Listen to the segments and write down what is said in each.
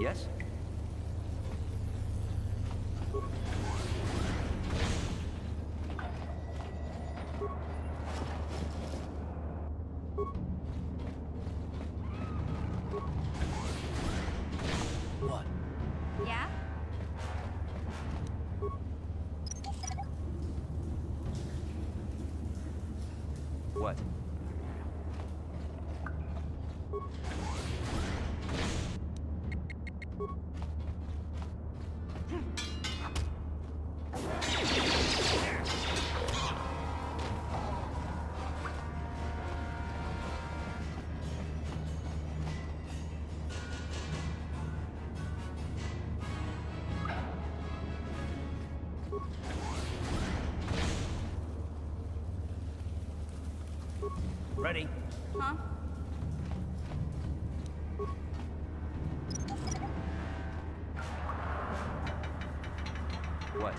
Yes? What? Yeah? What? Ready? Huh? What?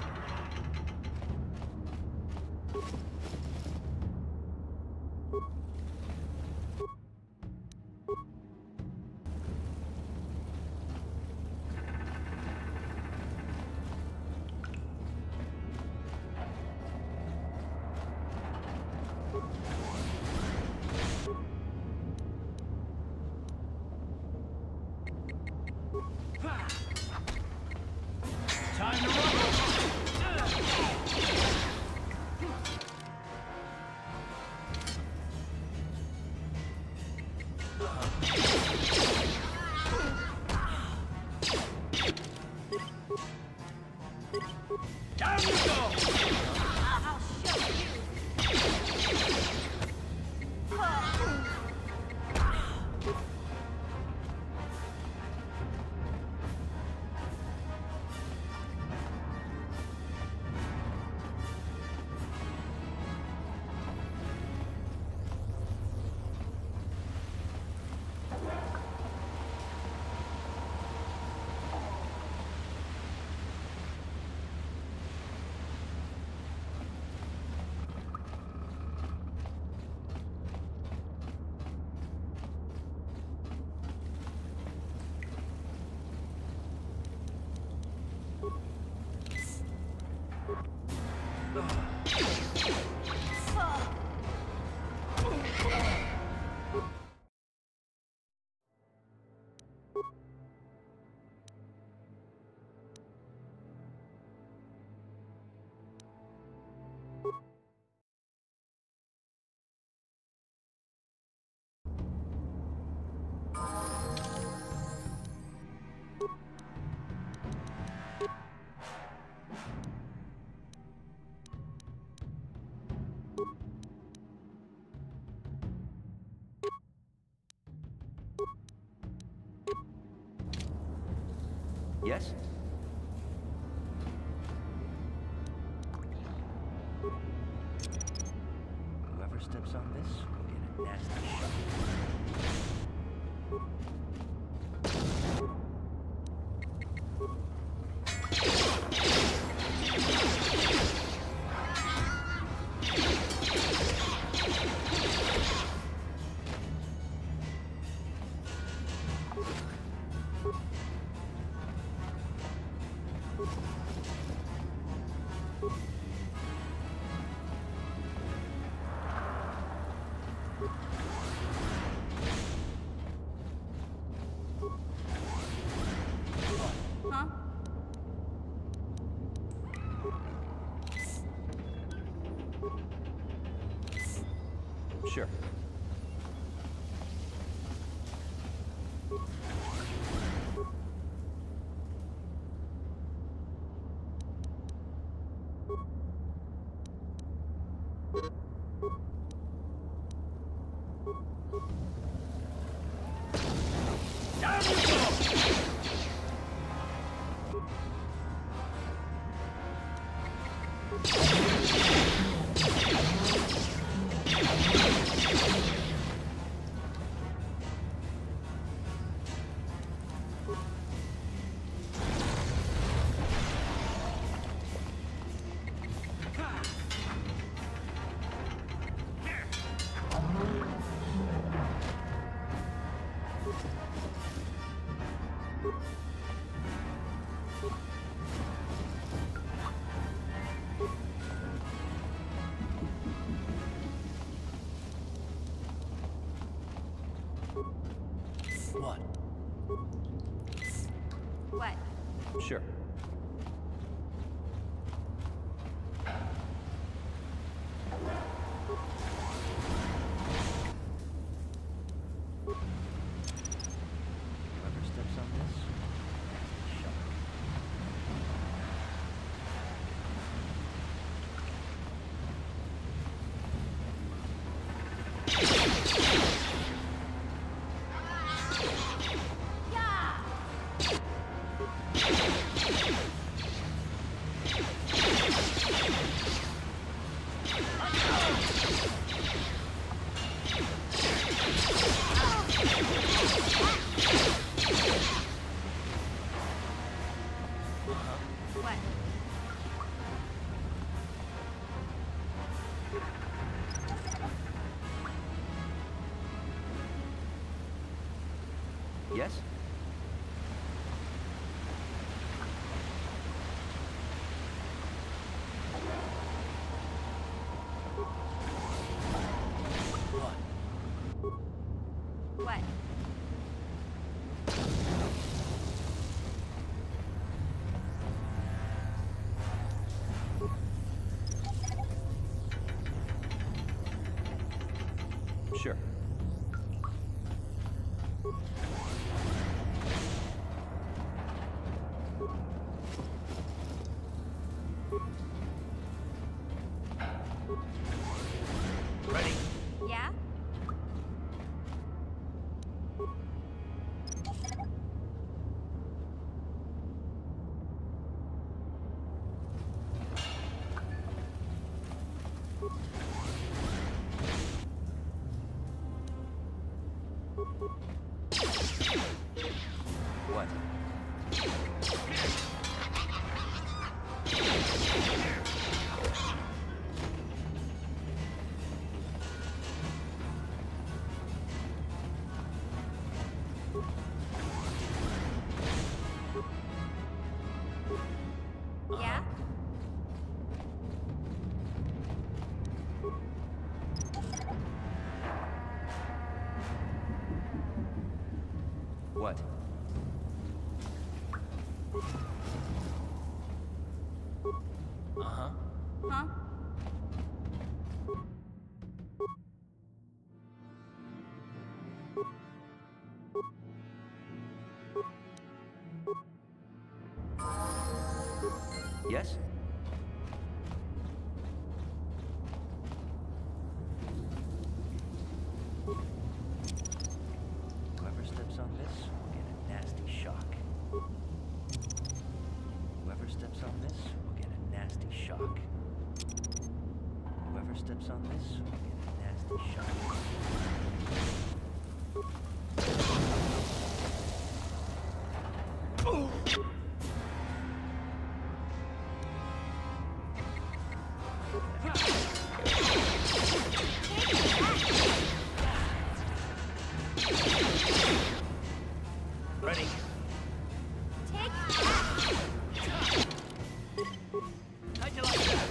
Yes? Whoever steps on this will get a nasty shock. Sure. What? What? Sure. Whoever steps on this, shut up. What? Yes? What? What? Sure. Ready? Yeah? What? Yeah? What? Uh-huh. Huh? Yes? Whoever steps on this will get First steps on this, we'll get a nasty shock. Ready. Take that. How'd you like that?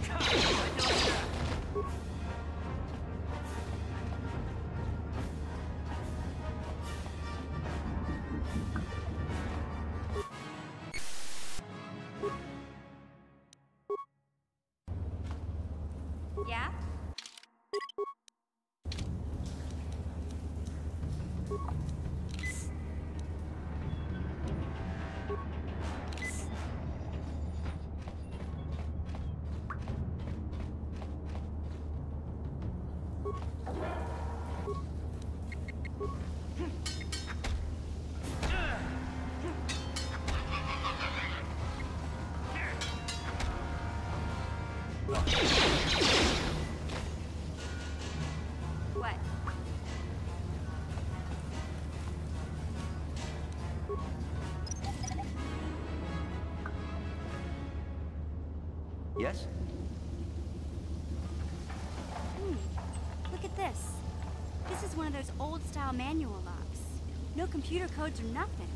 How'd you like that? Yeah? What? Yes? Look at this. This is one of those old-style manual locks. No computer codes or nothing.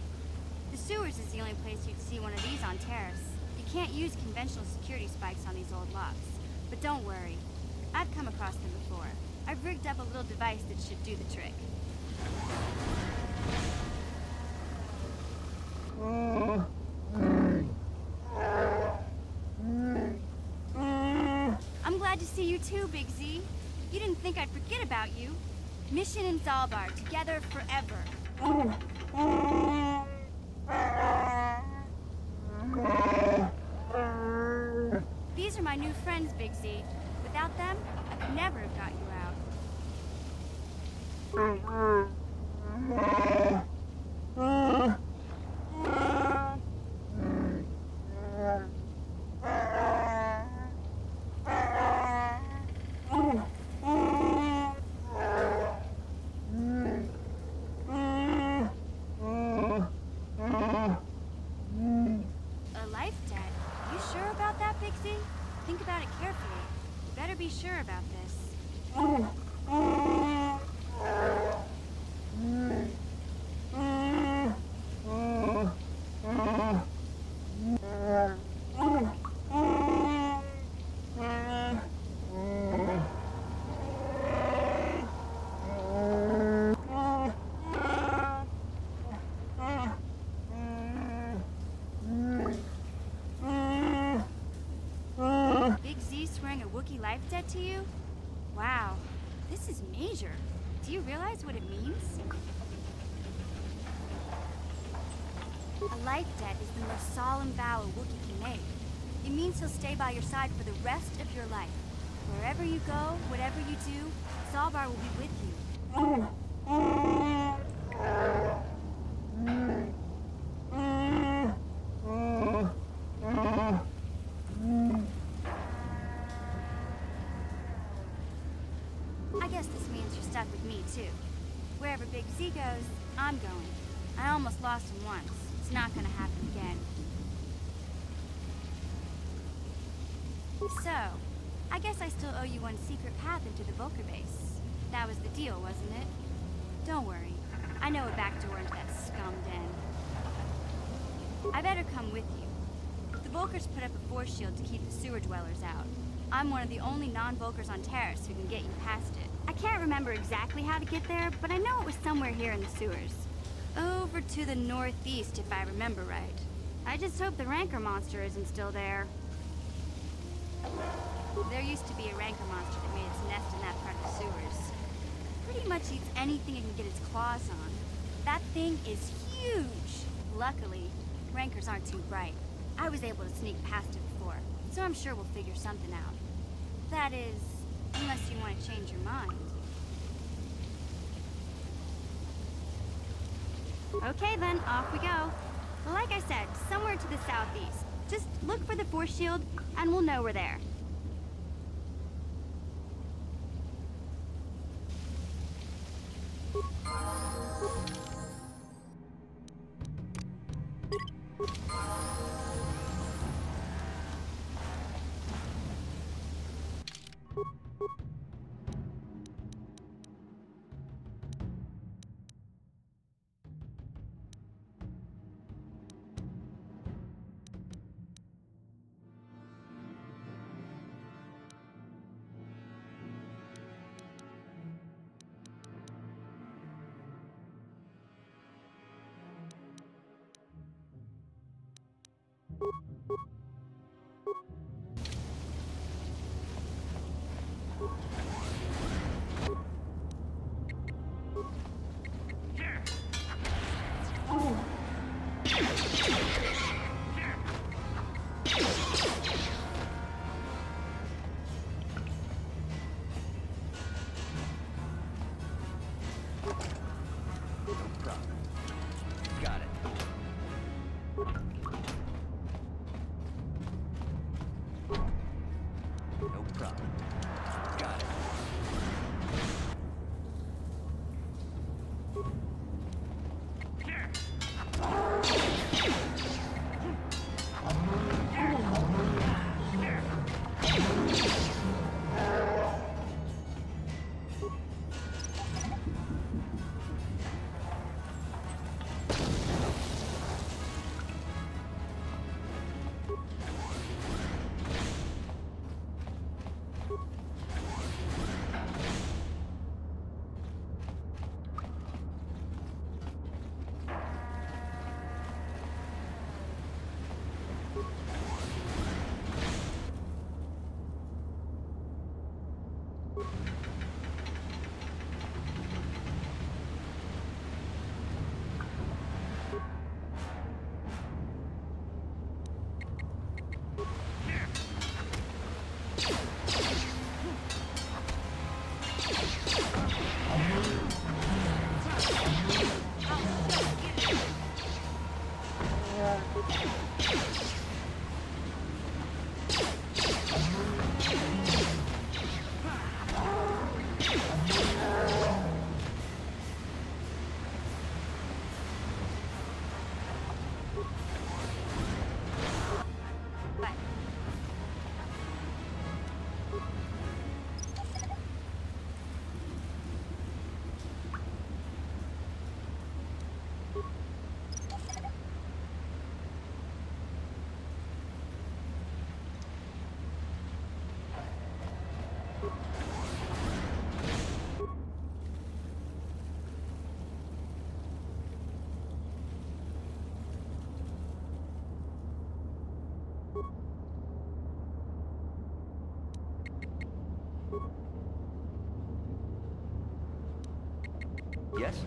The sewers is the only place you'd see one of these on Terrace. You can't use conventional security spikes on these old locks. But don't worry. I've come across them before. I've rigged up a little device that should do the trick. I'm glad to see you too, Big Z. You didn't think I'd forget about you. Mission in Zalbar, together forever. These are my new friends, Big Z. Without them, I could never have got you out. A life debt? You sure about that, Big Z? Think about it carefully. You better be sure about this. Big Z swearing a Wookiee life debt to you? Wow, this is major. Do you realize what it means? A life debt is the most solemn vow a Wookiee can make. It means he'll stay by your side for the rest of your life. Wherever you go, whatever you do, Zalbar will be with you. I guess this means you're stuck with me, too. Wherever Big Z goes, I'm going. I almost lost him once. It's not gonna happen again. So, I guess I still owe you one secret path into the Volker base. That was the deal, wasn't it? Don't worry. I know a back door into that scum den. I better come with you. The Volkers put up a force shield to keep the sewer dwellers out. I'm one of the only non-Volkers on Terrace who can get you past it. I can't remember exactly how to get there, but I know it was somewhere here in the sewers. Over to the northeast, if I remember right. I just hope the Rancor monster isn't still there. There used to be a Rancor monster that made its nest in that part of the sewers. Pretty much eats anything it can get its claws on. That thing is huge! Luckily, Rancors aren't too bright. I was able to sneak past it before, so I'm sure we'll figure something out. That is, unless you want to change your mind. Okay then, off we go. Like I said, somewhere to the southeast. Just look for the force shield, and we'll know we're there. Yes?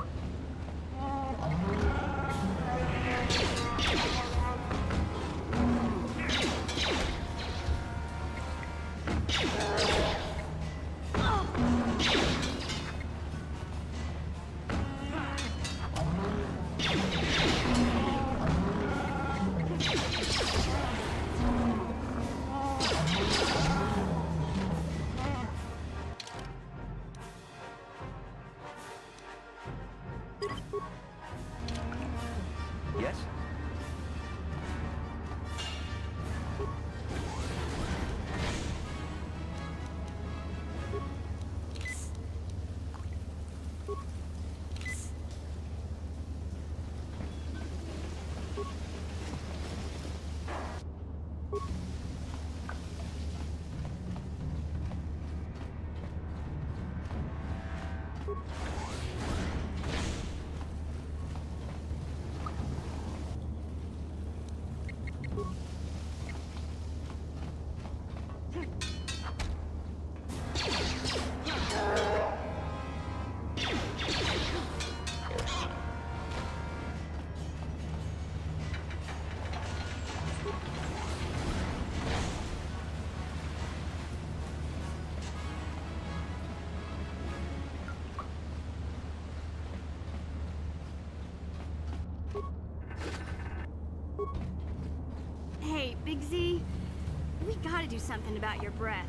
We gotta do something about your breath.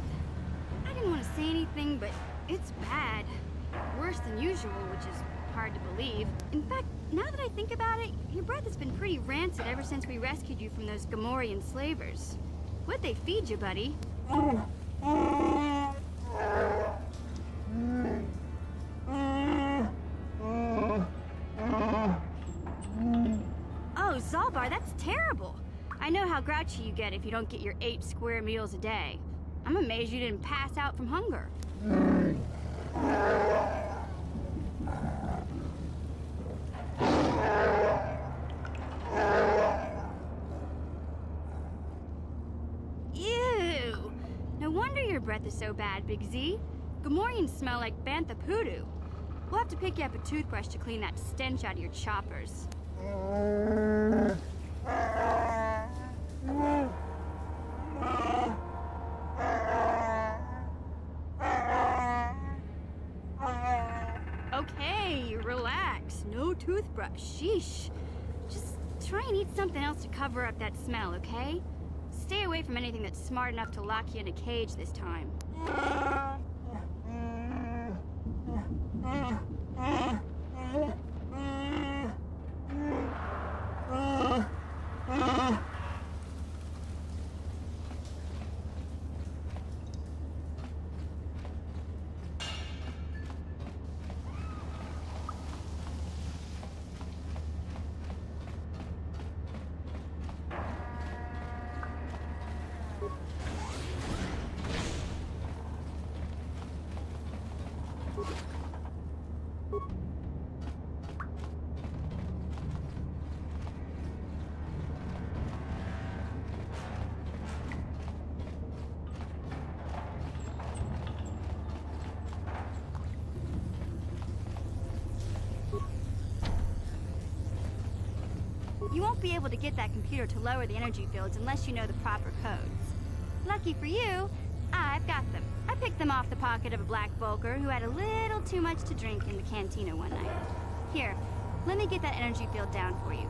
I didn't want to say anything, but it's bad. Worse than usual, which is hard to believe. In fact, now that I think about it, your breath has been pretty rancid ever since we rescued you from those Gamorrean slavers. What'd they feed you, buddy? Oh, Zalbar, that's terrible. I know how grouchy you get if you don't get your 8 square meals a day. I'm amazed you didn't pass out from hunger. Ew! No wonder your breath is so bad, Big Z. Gamorreans smell like bantha poodoo. We'll have to pick you up a toothbrush to clean that stench out of your choppers. Okay, relax. No toothbrush. Sheesh. Just try and eat something else to cover up that smell, okay? Stay away from anything that's smart enough to lock you in a cage this time. You won't be able to get that computer to lower the energy fields unless you know the proper codes. Lucky for you, I've got them. I picked them off the pocket of a black Vulcar who had a little too much to drink in the cantina one night. Here, let me get that energy field down for you.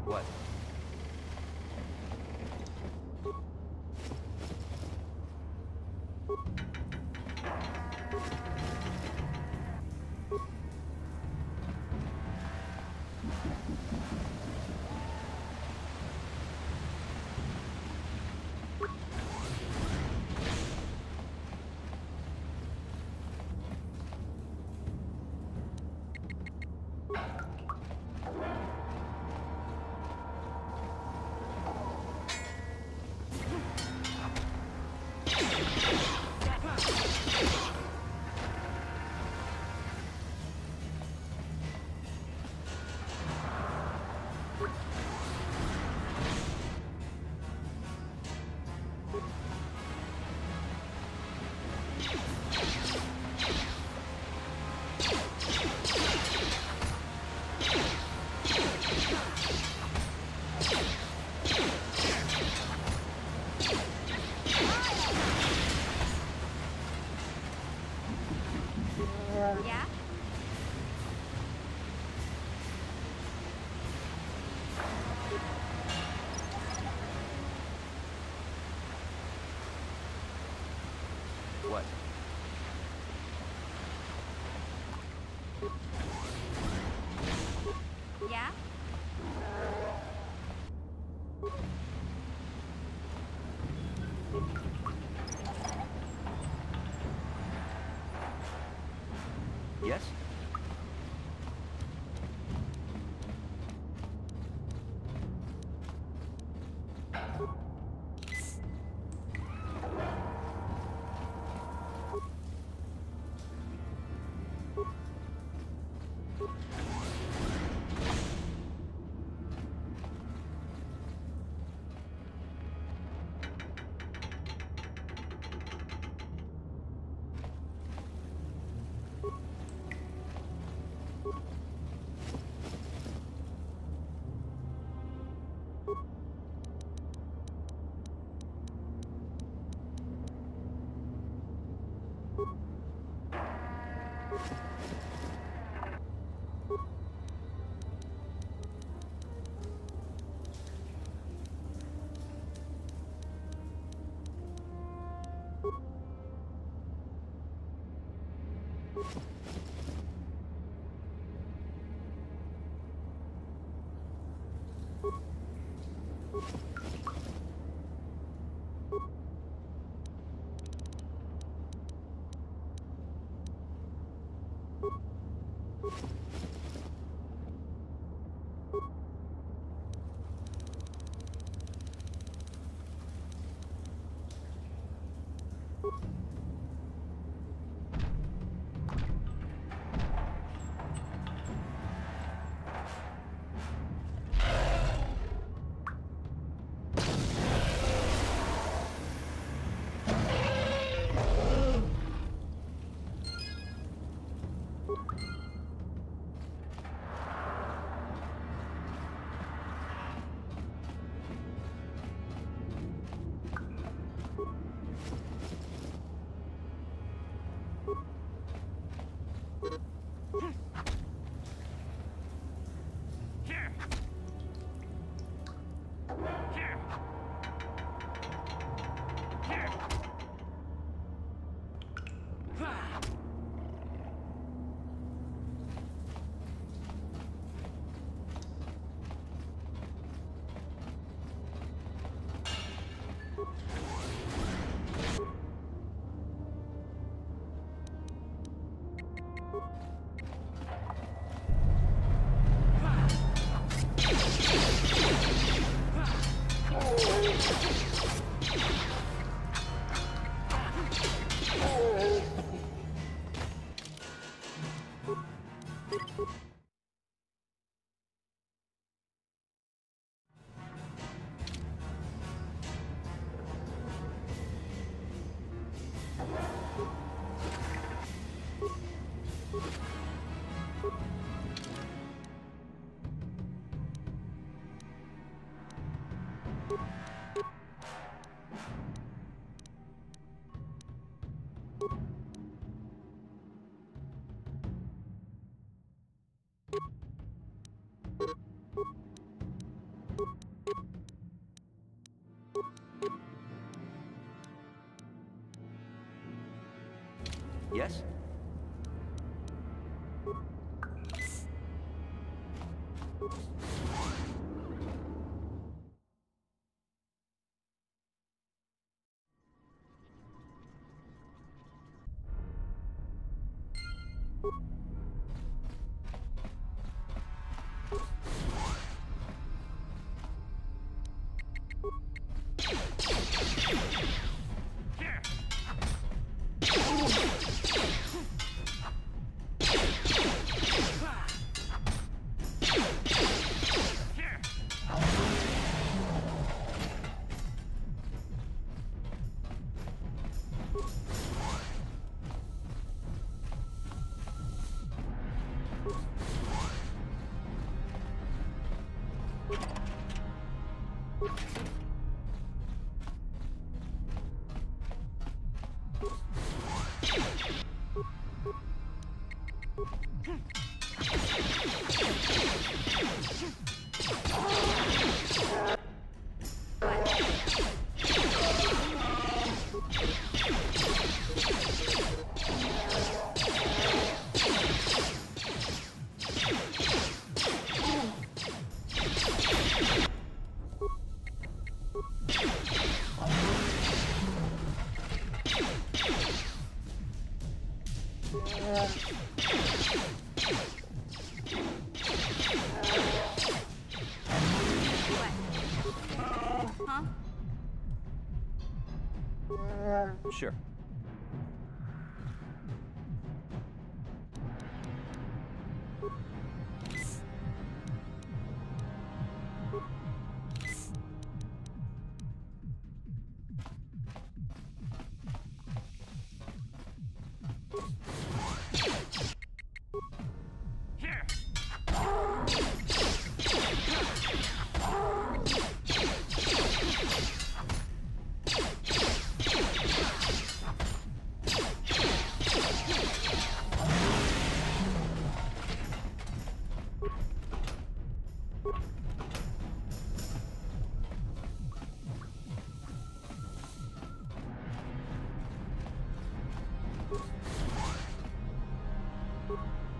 What? Yeah? What? Yes? Yes? Huh? Sure.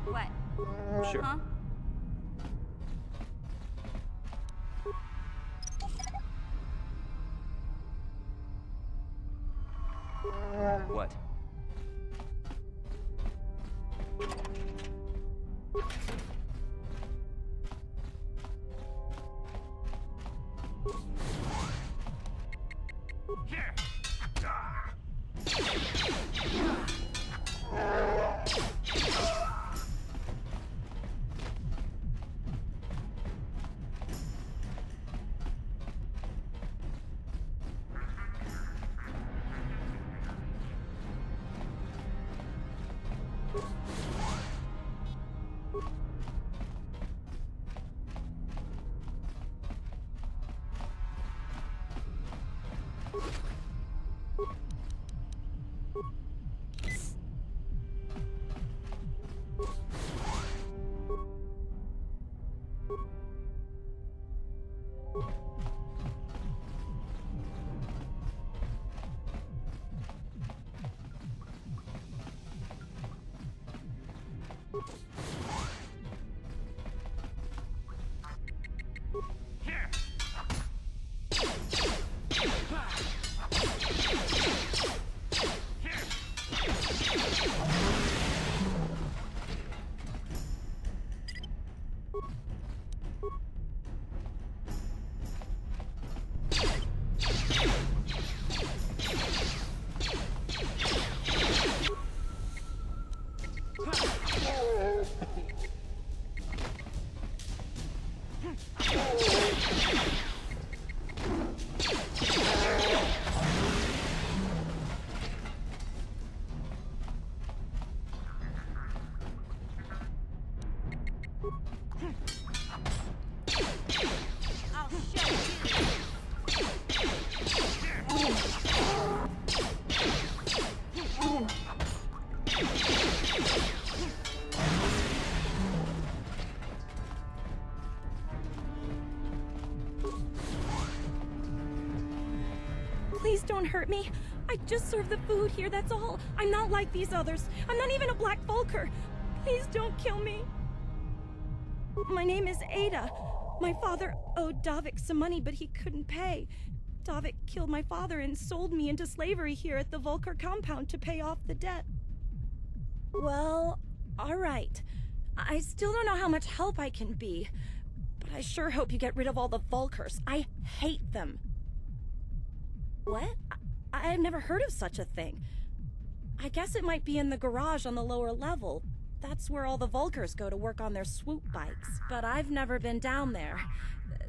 What? Sure. Huh? What? Please don't hurt me. I just serve the food here, that's all. I'm not like these others. I'm not even a Black Vulker. Please don't kill me. My name is Ada. My father owed Davik some money, but he couldn't pay. Davik killed my father and sold me into slavery here at the Vulker compound to pay off the debt. Well, all right. I still don't know how much help I can be, but I sure hope you get rid of all the Vulkers. I hate them. What? I've never heard of such a thing. I guess it might be in the garage on the lower level. That's where all the Vulkers go to work on their swoop bikes. But I've never been down there.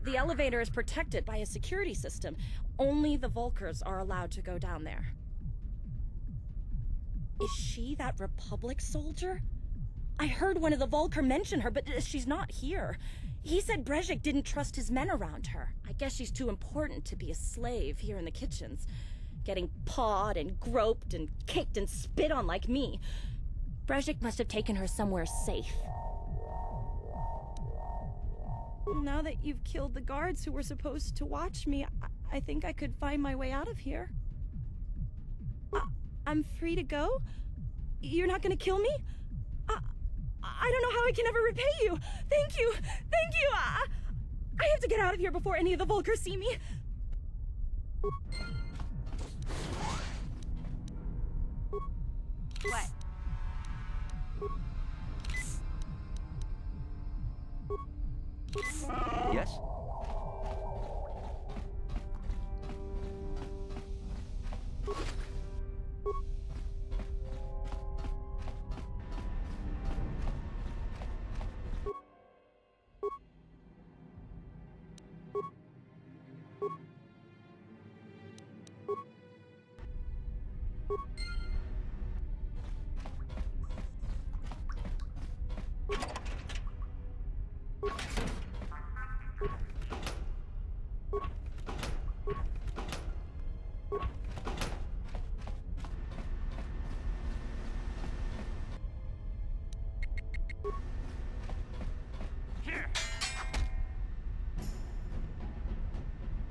The elevator is protected by a security system. Only the Vulkers are allowed to go down there. Is she that Republic soldier? I heard one of the Vulker mention her, but she's not here. He said Brejik didn't trust his men around her. I guess she's too important to be a slave here in the kitchens. Getting pawed and groped and kicked and spit on like me. Brejik must have taken her somewhere safe. Now that you've killed the guards who were supposed to watch me, I think I could find my way out of here. I'm free to go? You're not gonna kill me? I don't know how I can ever repay you. Thank you. Thank you. I have to get out of here before any of the Vulkers see me. What? Yes?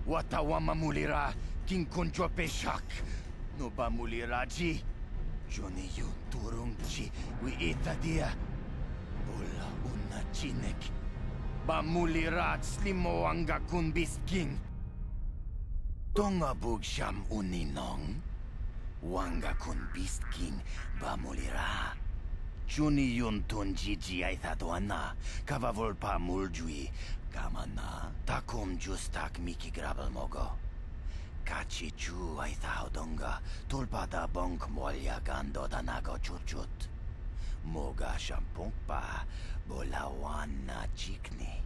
Watawa mamulira kinkunjo peshak. No ba muliraji. Johnny yun turungchi wi itadia. Bola una chinek. Ba mulirat slimo anga kun bisking. Tonga bugsham uninong. Wanga kun bisking ba mulira. Johnny yun tunjiji aithadoana. Kavavol muljui. Kamana, takum justak miki grabel mogo. Kachi chu aithaudonga, tulpada bonk molya gando danago chuchut. Moga shampunkpa, bolawana chikni.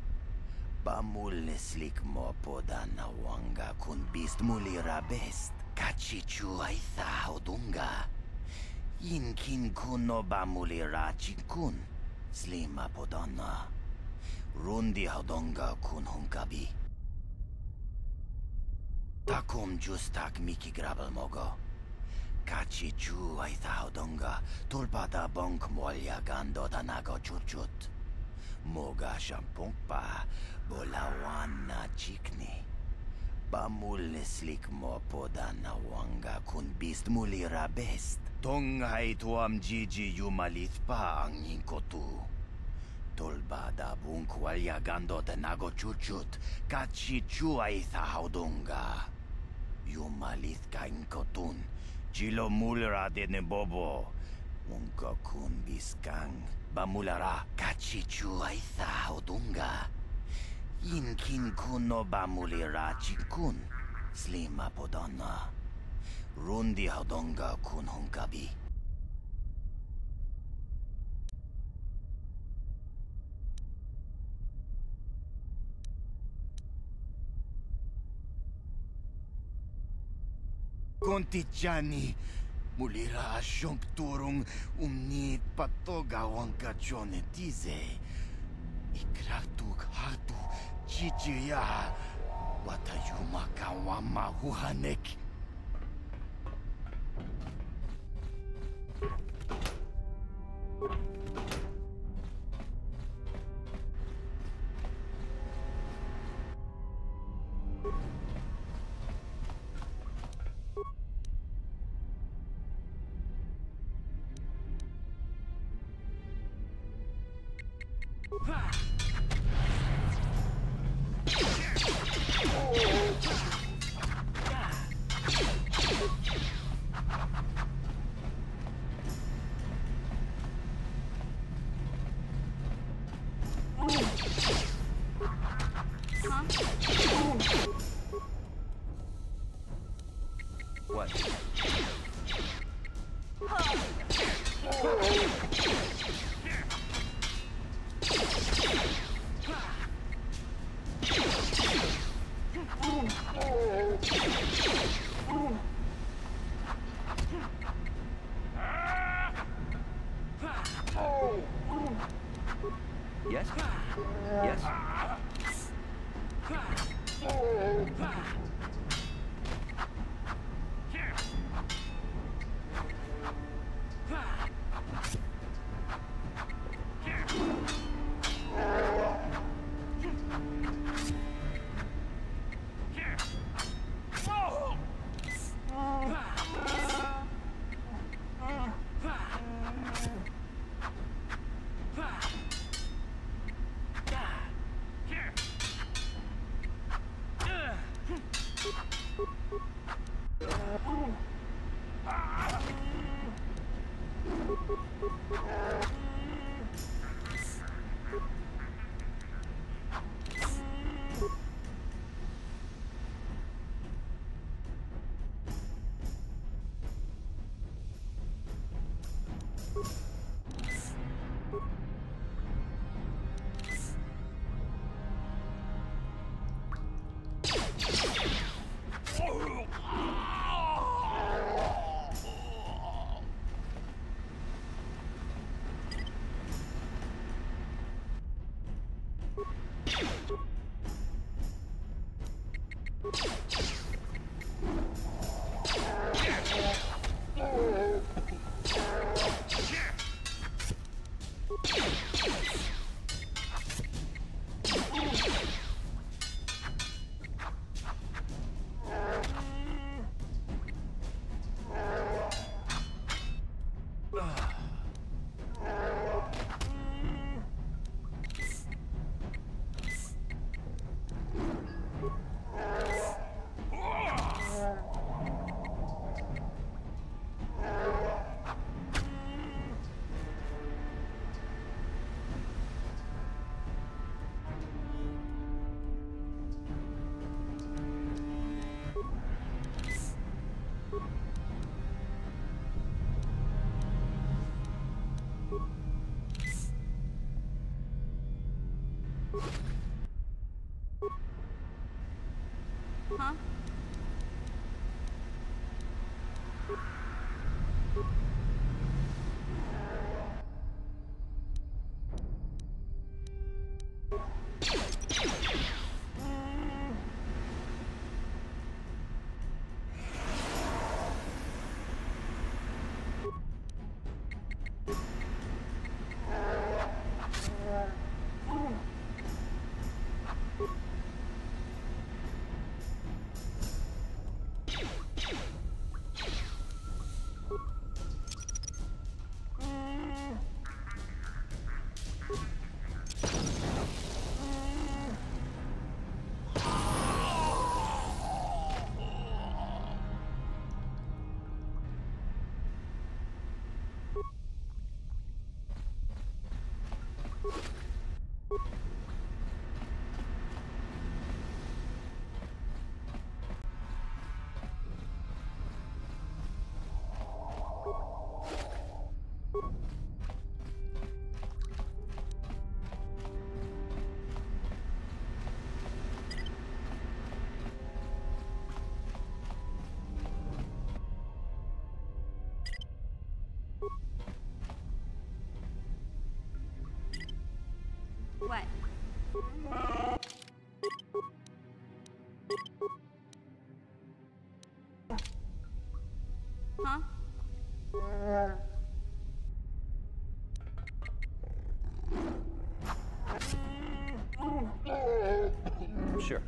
Bamul slik mo podana wanga kun bist mulira best. Kachi chu aithaudunga. Inkin kuno bamulira chikun, slima podana. Rundi haudonga kun hunkabi. Takum justak miki grabel mogo. Kachi chu aitha haudonga, tulpada bonk molya gando danago chuchut. Moga shampunkpa, bolawana chikni. Bamul slik mo podana wanga kun bist mulira best. Tonghai tuam jiji yumalithpa ang inkotu. Tolbada bunkwalya gando de nago chuchut, kachi chuaitha haudunga. Yumalith ka inkotun, chilo mulra de nebobo. Unka kun biskang, bamulara, kachi chuaitha haudunga. Inkin kuno bamulira chikun, slima podana. Rundi haudunga kun hunkabi. Kontichani, mulira asyong turong umnit patoga wangka jone tize. Ikratuk hatu chichiya, watayuma kawama huhanek. What? Yes? Yes? Huh? What? Huh? Sure.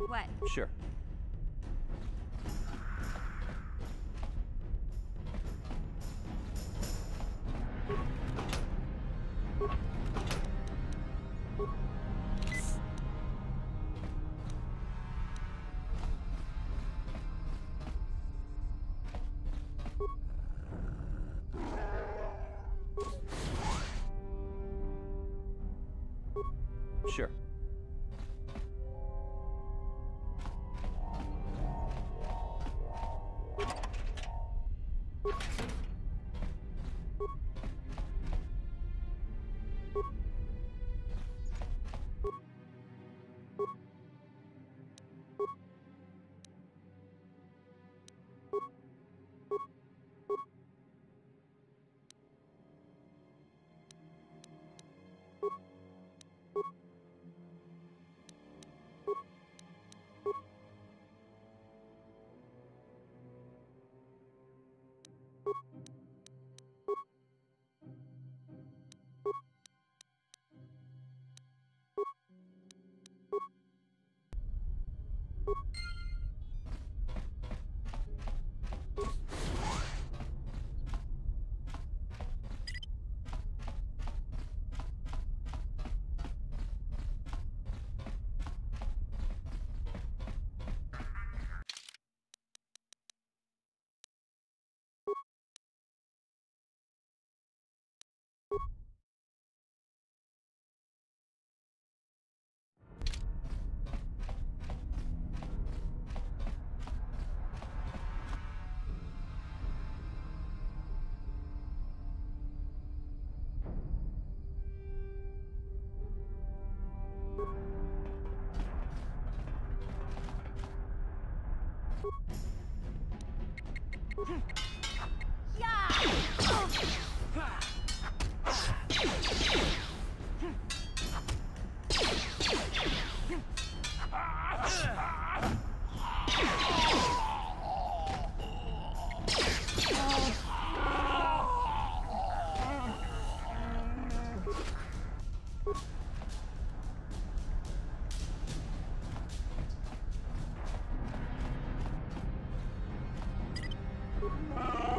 What? Sure. Sure.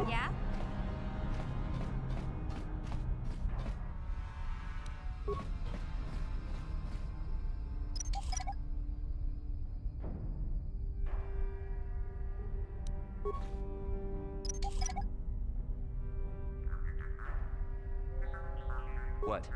Yeah? What?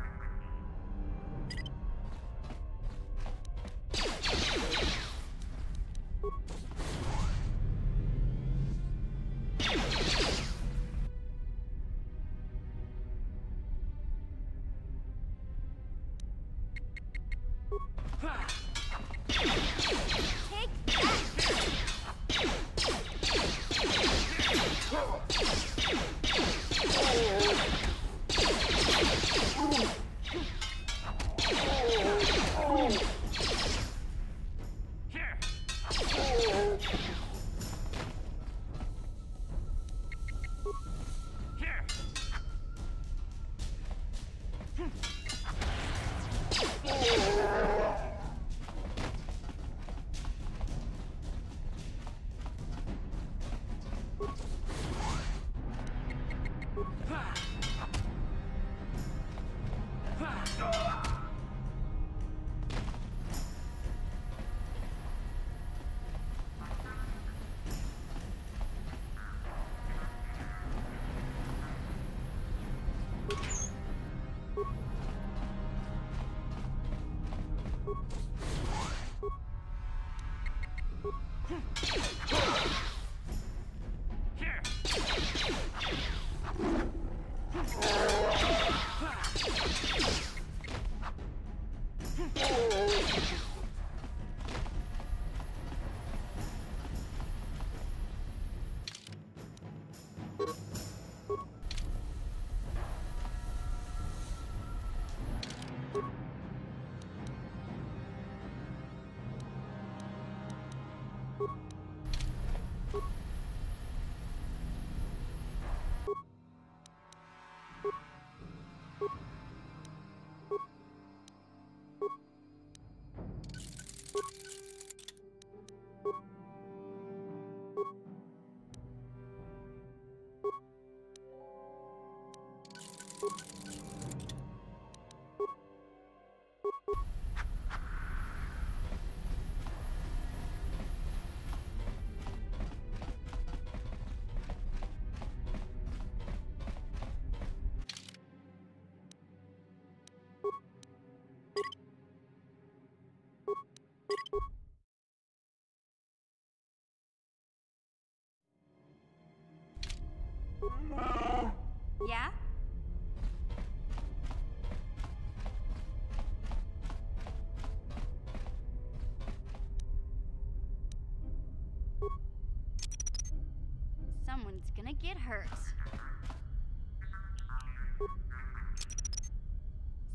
get hurt.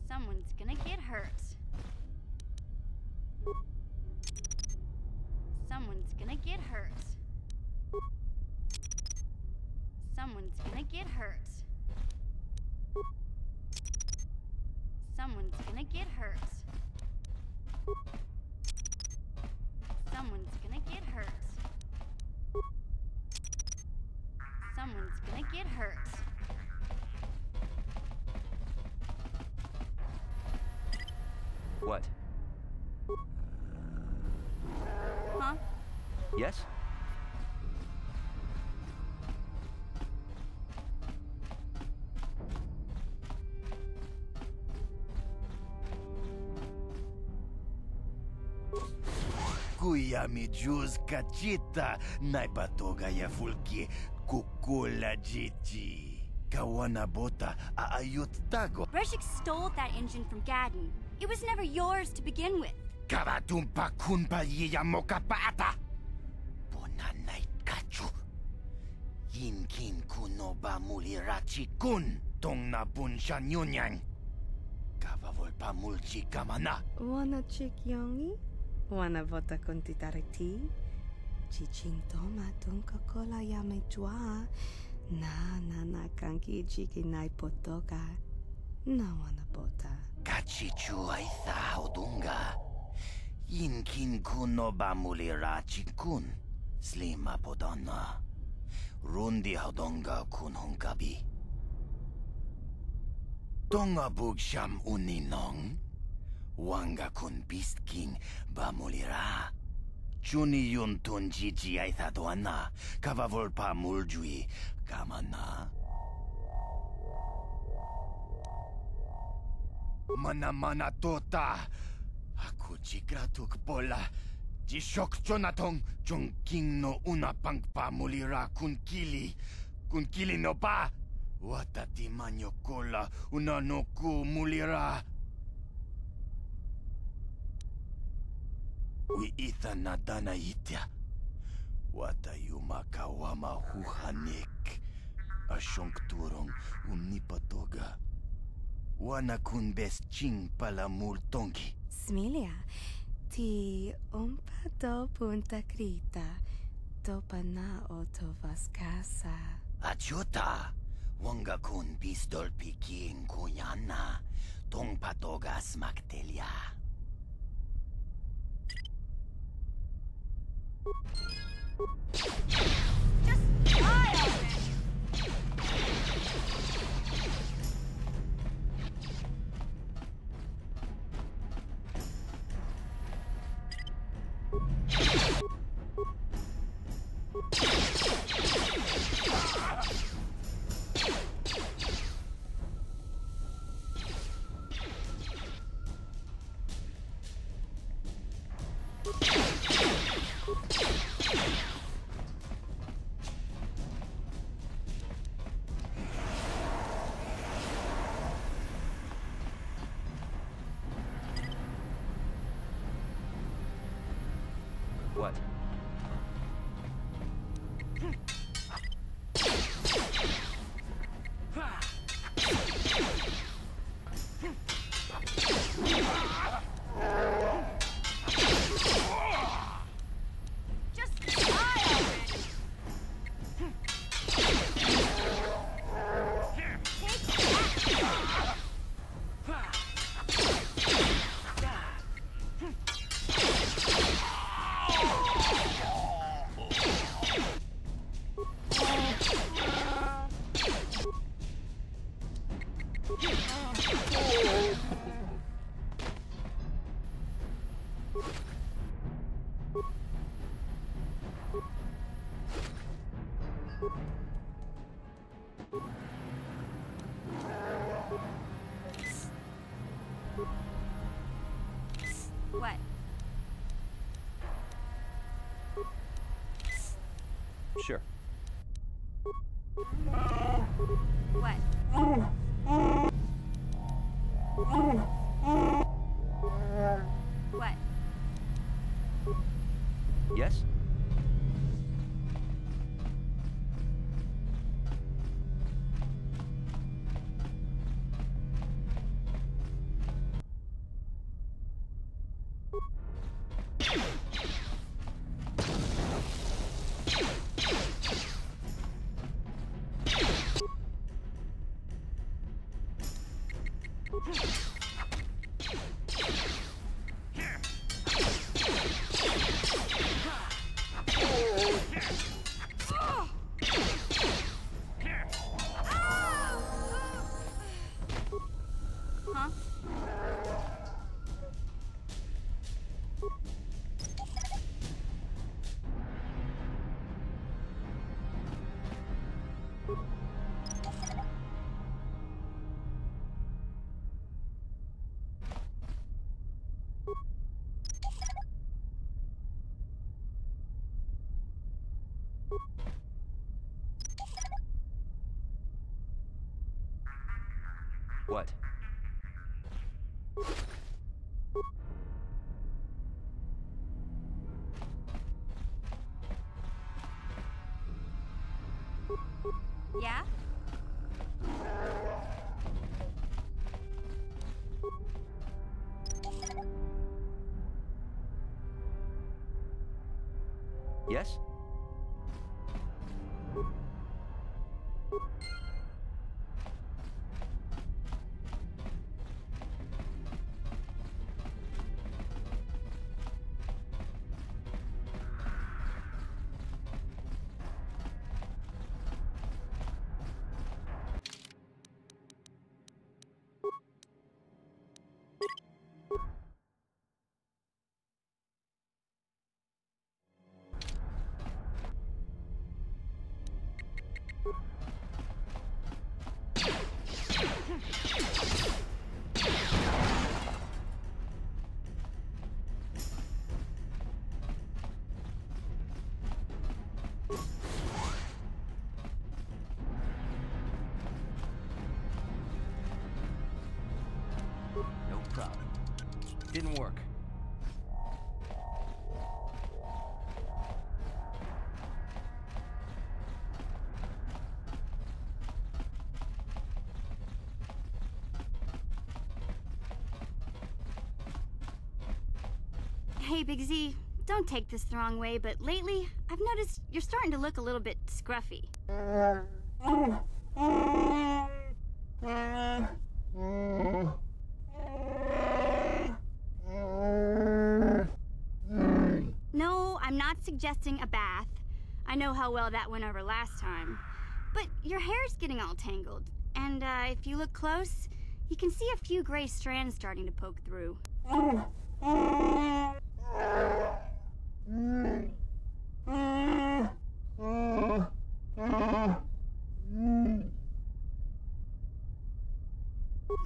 Someone's gonna get hurt. Someone's gonna get hurt. Someone's gonna get hurt. Someone's gonna get hurt. Someone's gonna get hurt. Someone's gonna get hurt. What? Huh? Yes? Kuya mi juz kachita naipatoga ya fulki kukula jiji. Kawana bota aayut tago. Reshik stole that engine from Gadden. It was never yours to begin with. Karatumpa kunpa yiya mokapaata. Bonanay kachu. Yinkin kunoba mulirachi kun. Tong na bunsha nyunyang. Kavavolpa mulchi kamana. Wana chik yongi? Wana vota kontitareti? Chichintoma tunka kola yame jua. Na kanki chiki nai potoka. Na wana bota. Kachichu ay hodunga. Yinkin kunoba mulirachi kun. Slima podonna. Rundi hodonga kun hunkabi. Tonga bugsham uninong. Wanga kun beast king bamulira. Chuni yun tun jiji ay thadwana. Kavavolpa muljui kamana. Mana tota. Aku jigratuk pola. Jishok jonatong jong king no una pangpa mulira kun kili. Kun kili no pa. Watati manyo kola una no ku mulira. Wi itha na dana itya. Wata yuma kawama huhanik. Ashonk turong unipatoga. Wana kun bes ching pala multongi. Smilia, ti umpa do punta krita. Topa na oto vaskasa. Achuta. Wanga kun pistol piking kuyana. Tong patoga smaktelia. Just die already! What? Just die already! Take that! What? Sure. What? What? Yes? Yes? No problem. Didn't work. Hey, Big Z, don't take this the wrong way, but lately, I've noticed you're starting to look a little bit scruffy. No, I'm not suggesting a bath. I know how well that went over last time. But your hair's getting all tangled, and if you look close, you can see a few gray strands starting to poke through.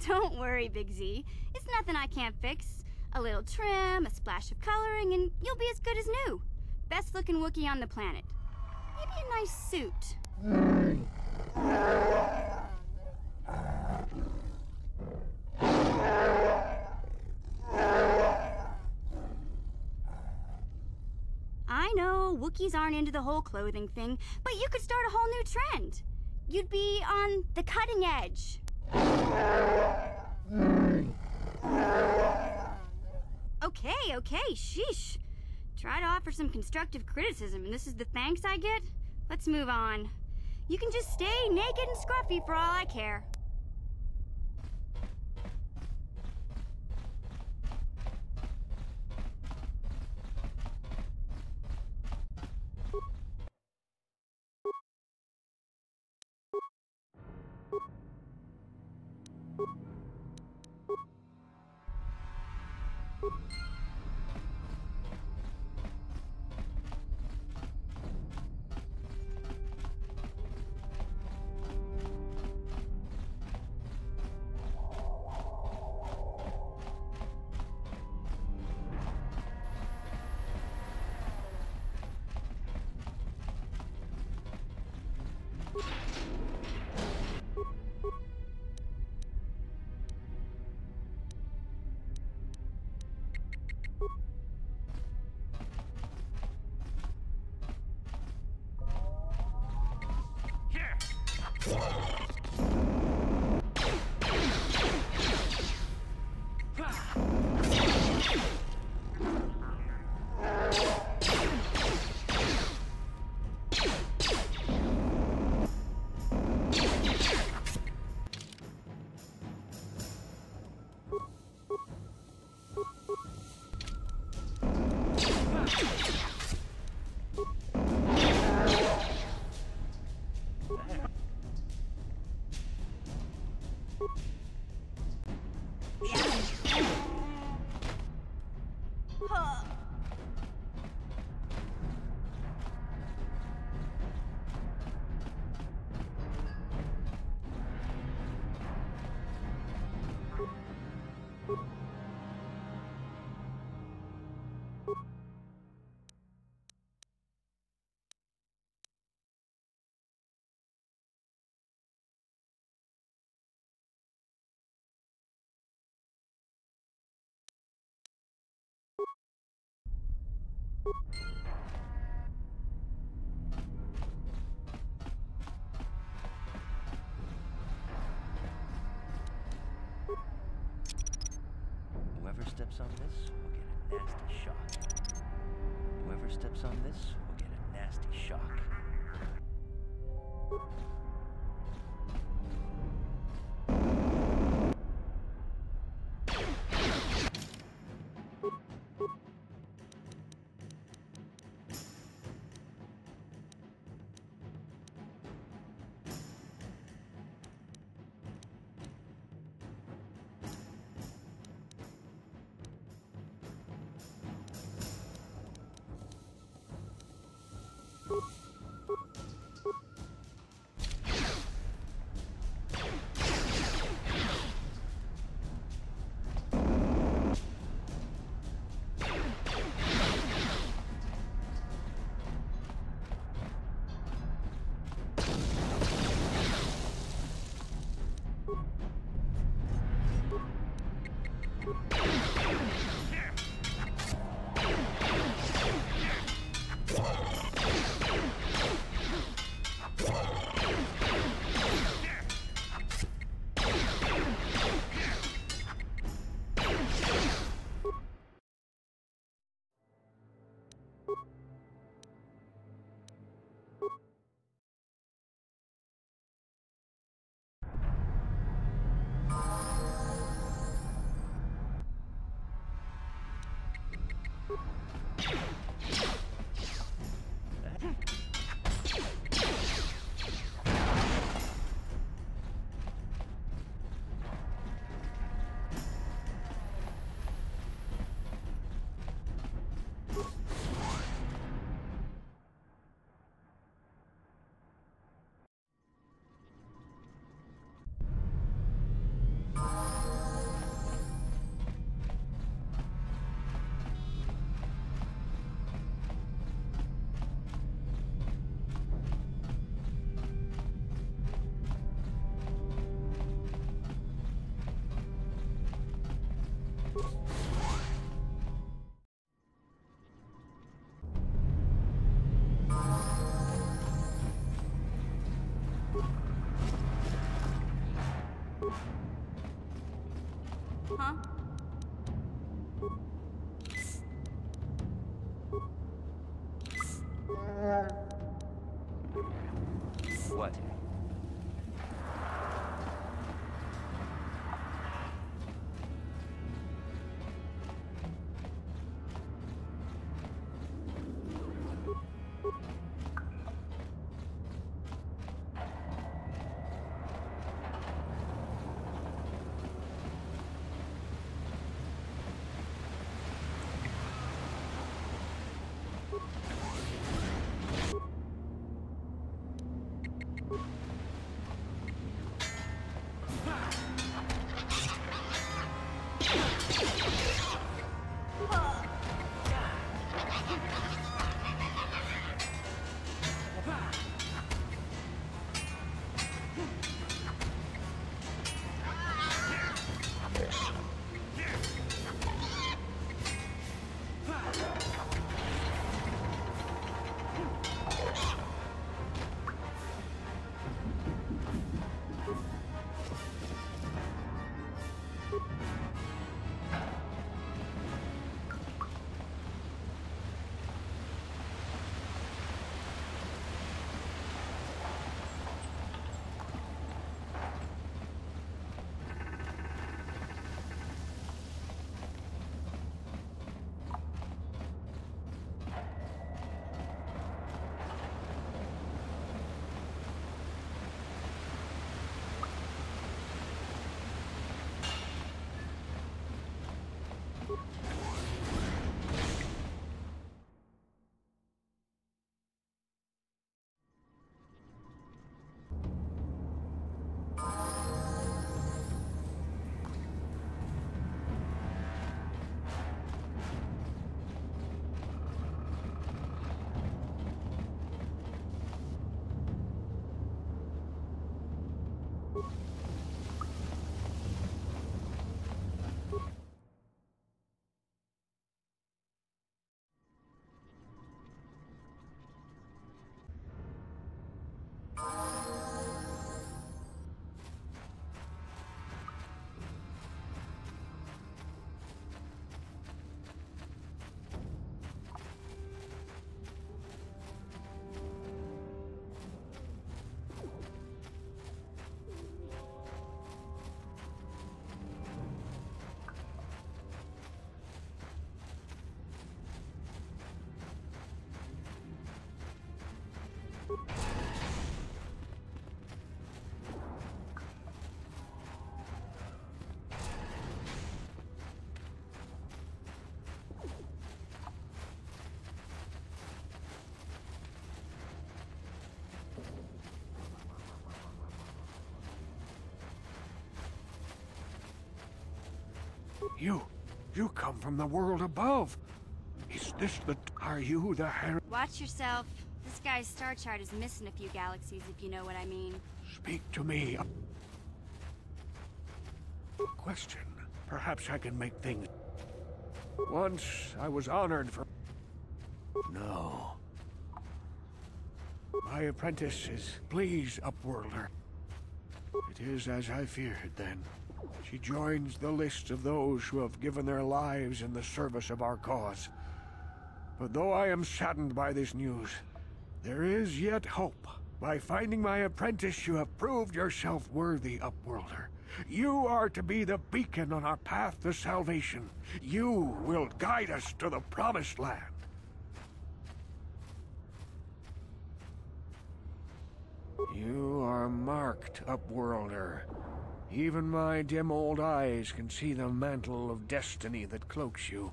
Don't worry, Big Z. It's nothing I can't fix. A little trim, a splash of coloring, and you'll be as good as new. Best looking Wookiee on the planet. Maybe a nice suit. I know, Wookiees aren't into the whole clothing thing, but you could start a whole new trend. You'd be on the cutting edge. Okay, sheesh. Try to offer some constructive criticism, and this is the thanks I get? Let's move on. You can just stay naked and scruffy for all I care. Whoever steps on this will get a nasty shock. Whoever steps on this will get a nasty shock. Huh? What? You come from the world above. Is this the... Are you the hero? Watch yourself. This guy's star chart is missing a few galaxies, if you know what I mean. Speak to me. Question. Perhaps I can make things... Once I was honored for... No. My apprentice is... Please, Upworlder. It is as I feared then. She joins the list of those who have given their lives in the service of our cause. But though I am saddened by this news, there is yet hope. By finding my apprentice, you have proved yourself worthy, Upworlder. You are to be the beacon on our path to salvation. You will guide us to the Promised Land. You are marked, Upworlder. Even my dim old eyes can see the mantle of destiny that cloaks you.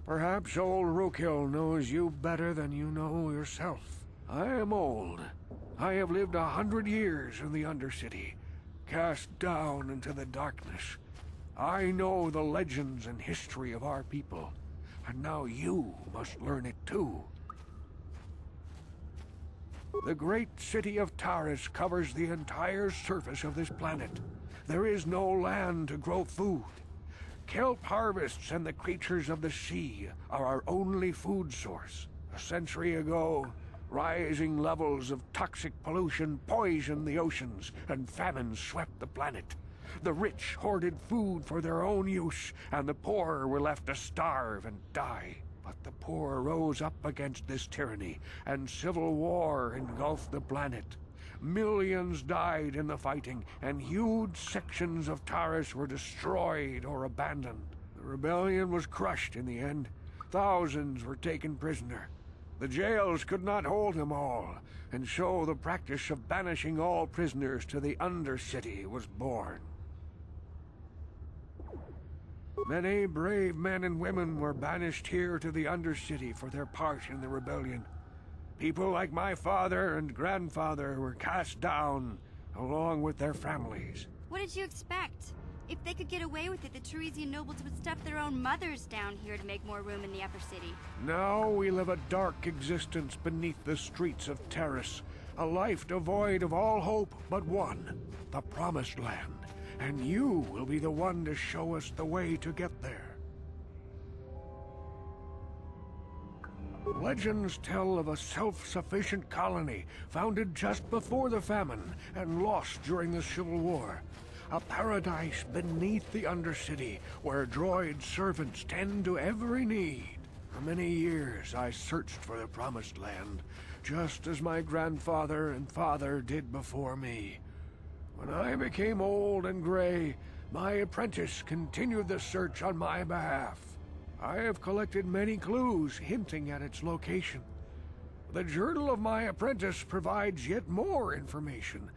Perhaps old Rookhill knows you better than you know yourself. I am old. I have lived 100 years in the Undercity, cast down into the darkness. I know the legends and history of our people, and now you must learn it too. The great city of Taris covers the entire surface of this planet. There is no land to grow food. Kelp harvests and the creatures of the sea are our only food source. A century ago, rising levels of toxic pollution poisoned the oceans, and famine swept the planet. The rich hoarded food for their own use, and the poor were left to starve and die. But the poor rose up against this tyranny, and civil war engulfed the planet. Millions died in the fighting, and huge sections of Taris were destroyed or abandoned. The rebellion was crushed in the end. Thousands were taken prisoner. The jails could not hold them all, and so the practice of banishing all prisoners to the Undercity was born. Many brave men and women were banished here to the Undercity for their part in the rebellion. People like my father and grandfather were cast down, along with their families. What did you expect? If they could get away with it, the Teresian nobles would stuff their own mothers down here to make more room in the upper city. Now we live a dark existence beneath the streets of Taris, a life devoid of all hope but one, the Promised Land. And you will be the one to show us the way to get there. Legends tell of a self-sufficient colony founded just before the famine and lost during the Civil War. A paradise beneath the Undercity where droid servants tend to every need. For many years I searched for the Promised Land, just as my grandfather and father did before me. When I became old and gray, my apprentice continued the search on my behalf. I have collected many clues hinting at its location. The journal of my apprentice provides yet more information,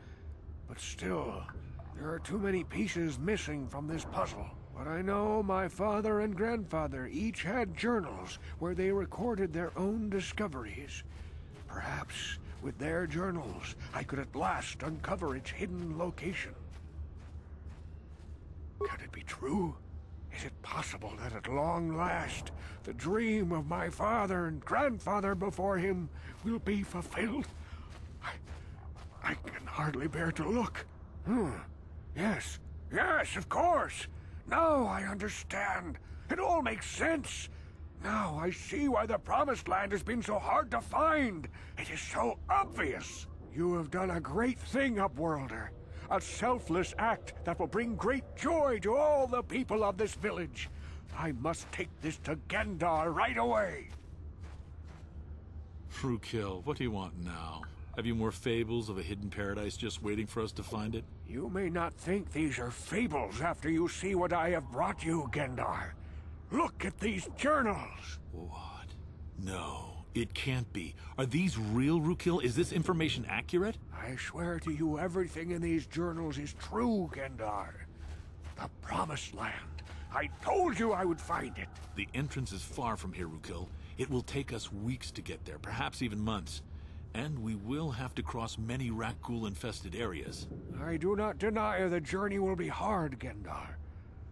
but still, there are too many pieces missing from this puzzle. But I know my father and grandfather each had journals where they recorded their own discoveries. Perhaps with their journals, I could at last uncover its hidden location. Can it be true? Is it possible that at long last, the dream of my father and grandfather before him will be fulfilled? I can hardly bear to look. Yes, of course. Now I understand. It all makes sense. Now I see why the Promised Land has been so hard to find. It is so obvious. You have done a great thing, Upworlder. A selfless act that will bring great joy to all the people of this village. I must take this to Gendar right away. Rookhill, what do you want now? Have you more fables of a hidden paradise just waiting for us to find it? You may not think these are fables after you see what I have brought you, Gendar. Look at these journals. What? No, it can't be. Are these real, Rookhill? Is this information accurate? I swear to you everything in these journals is true, Gendar. The Promised Land. I told you I would find it. The entrance is far from here, Rookhill. It will take us weeks to get there, perhaps even months. And we will have to cross many Rakghoul-infested areas. I do not deny the journey will be hard, Gendar.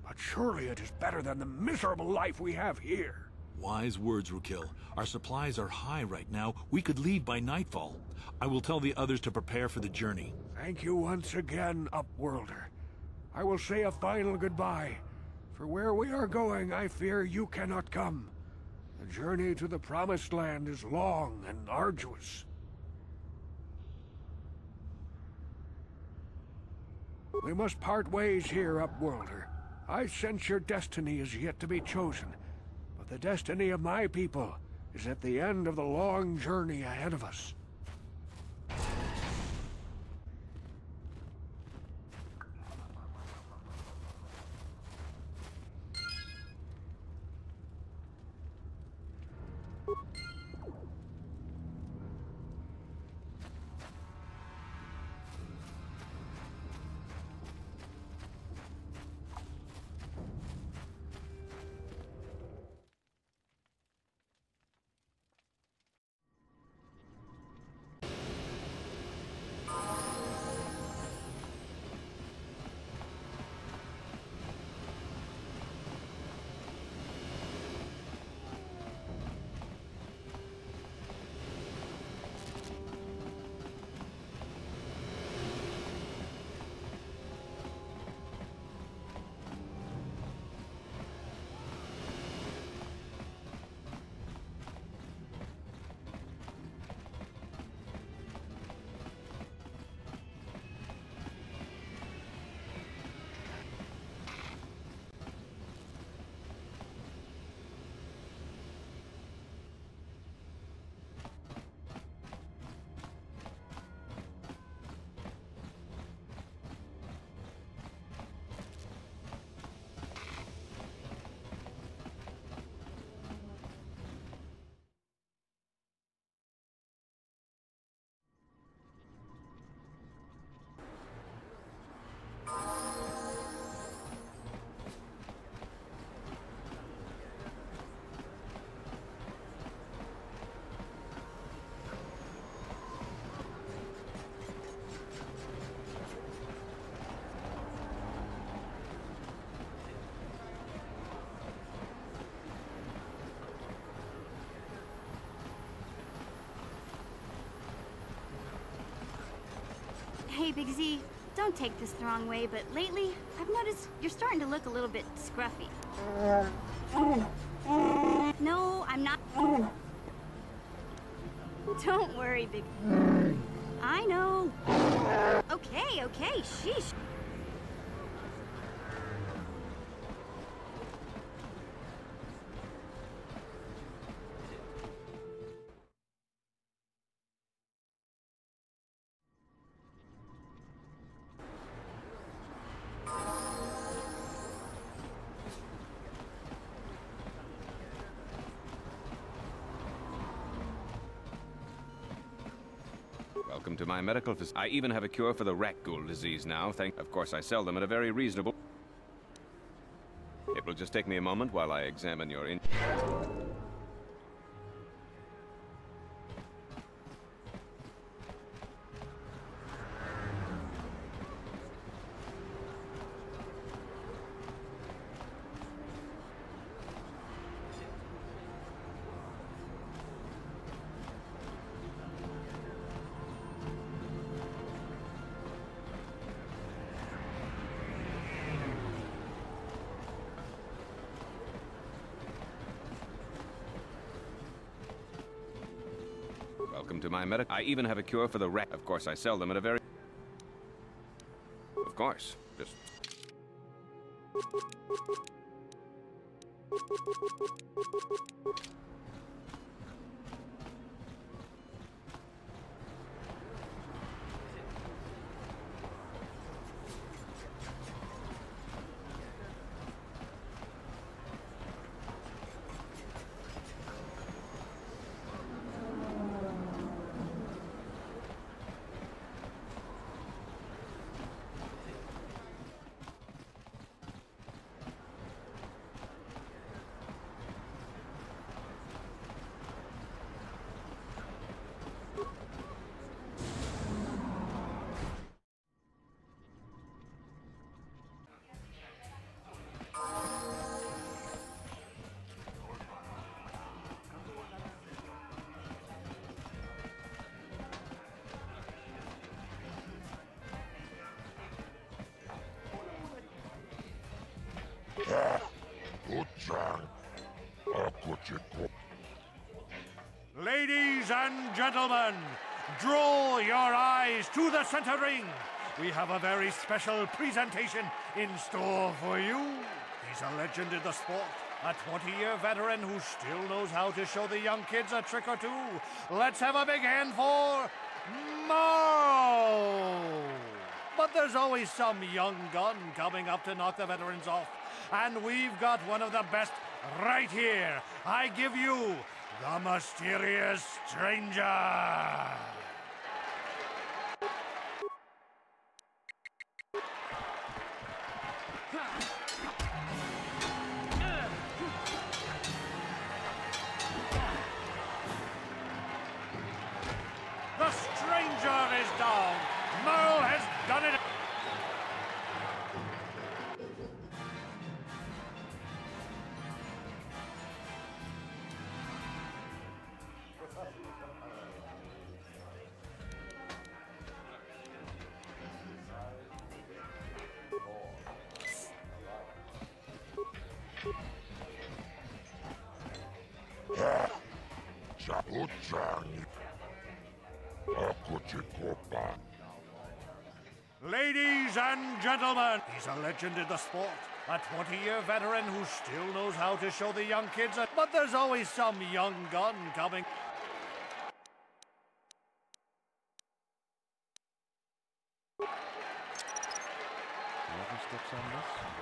but surely it is better than the miserable life we have here. Wise words, Rukil. Our supplies are high right now. We could leave by nightfall. I will tell the others to prepare for the journey. Thank you once again, Upworlder. I will say a final goodbye. For where we are going, I fear you cannot come. The journey to the Promised Land is long and arduous. We must part ways here, Upworlder. I sense your destiny is yet to be chosen, but the destiny of my people is at the end of the long journey ahead of us. Hey, Big Z, don't take this the wrong way, but lately, I've noticed you're starting to look a little bit scruffy. No, I'm not. Don't worry, Big... I know. Okay, okay, sheesh. Welcome to my medical facility. I even have a cure for the rat ghoul disease now, Of course, I sell them at a very reasonable... It will just take me a moment while I examine your Welcome to my medical... I even have a cure for the rat... Of course, I sell them at a very... Of course. Just... Ladies and gentlemen, draw your eyes to the center ring. We have a very special presentation in store for you. He's a legend in the sport, a 20-year veteran who still knows how to show the young kids a trick or two. Let's have a big hand for Mo! But there's always some young gun coming up to knock the veterans off. And we've got one of the best right here. I give you the mysterious stranger. The stranger is down. Merle has done it. Ladies and gentlemen, he's a legend in the sport, a 20-year veteran who still knows how to show the young kids but there's always some young gun coming. Whoever steps on this,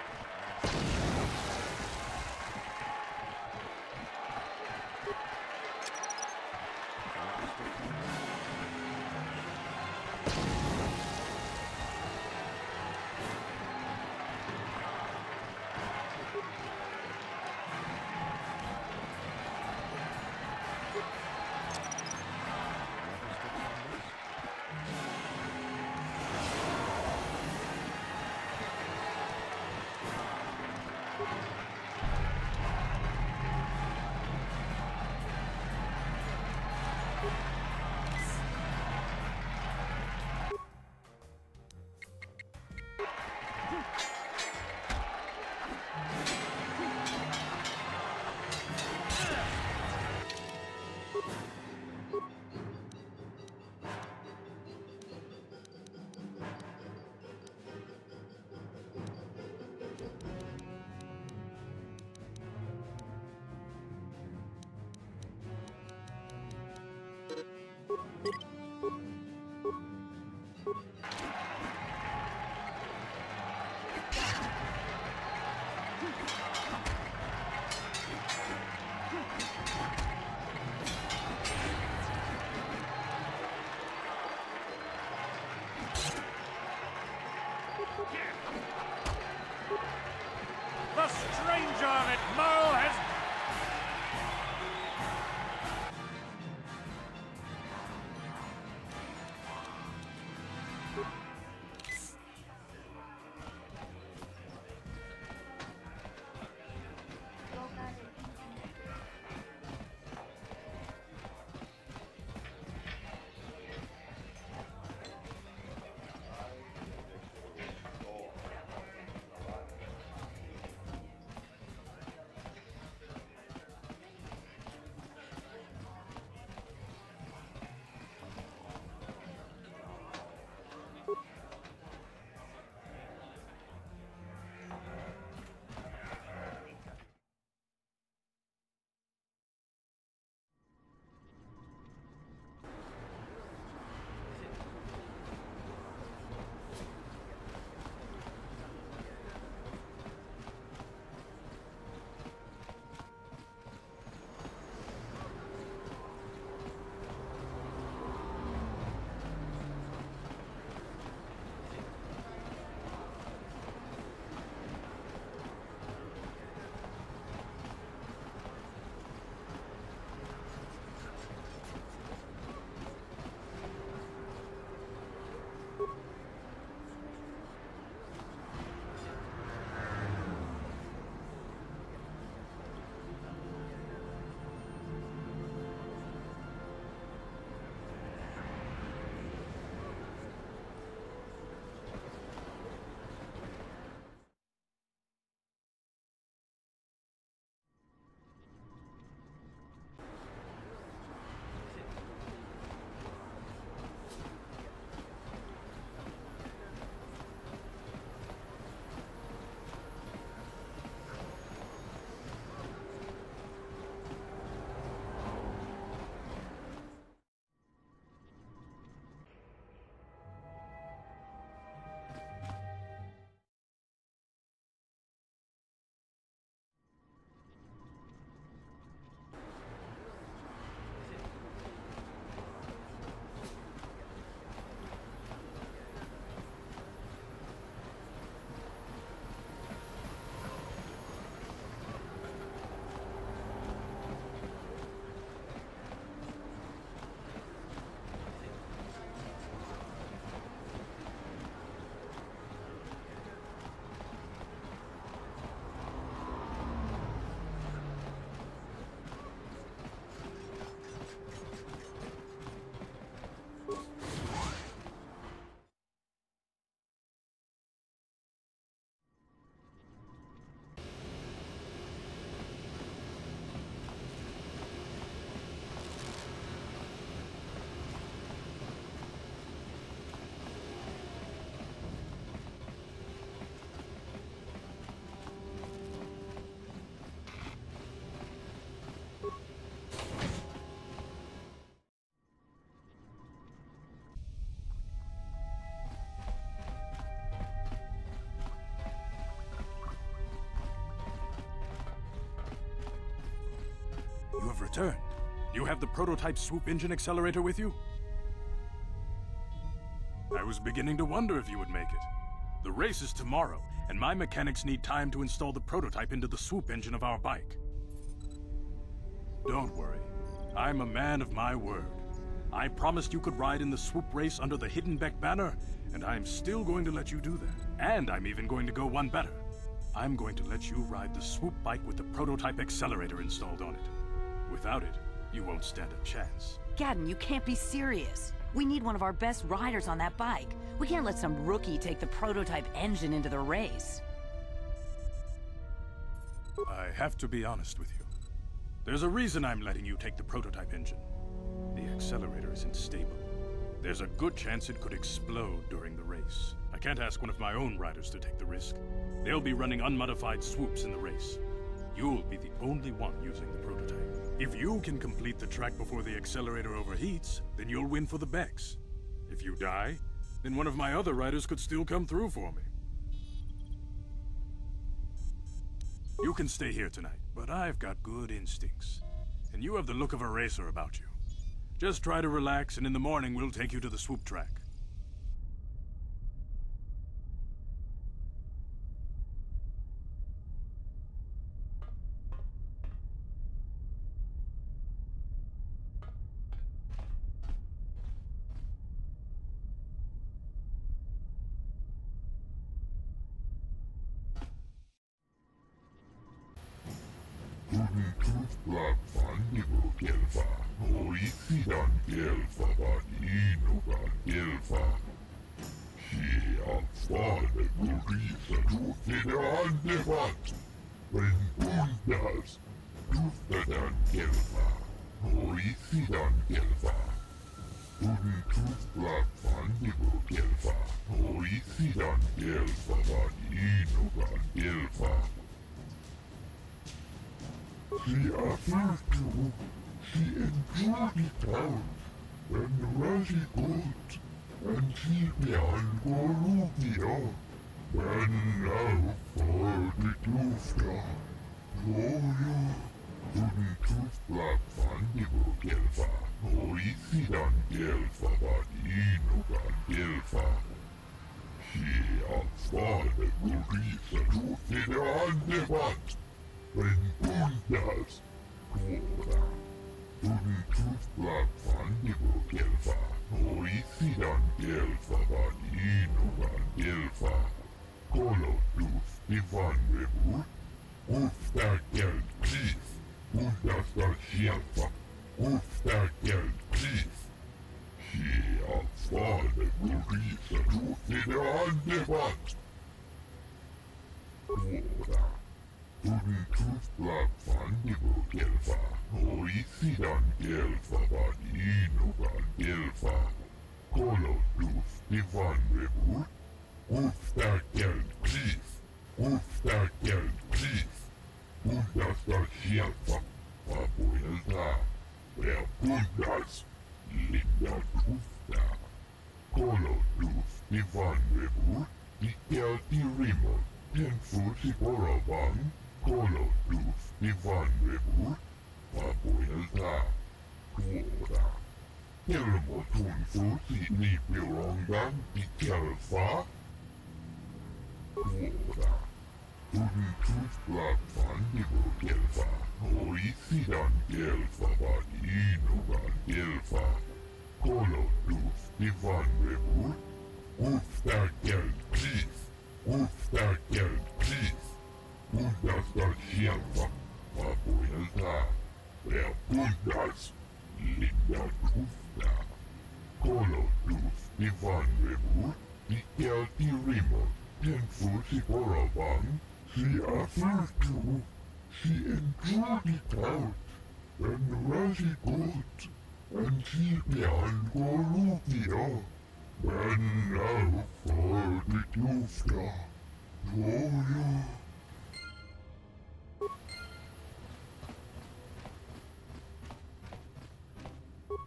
returned. You have the prototype swoop engine accelerator with you? I was beginning to wonder if you would make it. The race is tomorrow, and my mechanics need time to install the prototype into the swoop engine of our bike. Don't worry. I'm a man of my word. I promised you could ride in the swoop race under the Hiddenbeck banner, and I'm still going to let you do that. And I'm even going to go one better. I'm going to let you ride the swoop bike with the prototype accelerator installed on it. Without it, you won't stand a chance. Gadden, you can't be serious. We need one of our best riders on that bike. We can't let some rookie take the prototype engine into the race. I have to be honest with you. There's a reason I'm letting you take the prototype engine. The accelerator isn't stable. There's a good chance it could explode during the race. I can't ask one of my own riders to take the risk. They'll be running unmodified swoops in the race. You'll be the only one using the prototype. If you can complete the track before the accelerator overheats, then you'll win for the Becks. If you die, then one of my other riders could still come through for me. You can stay here tonight, but I've got good instincts. And you have the look of a racer about you. Just try to relax, and in the morning we'll take you to the swoop track.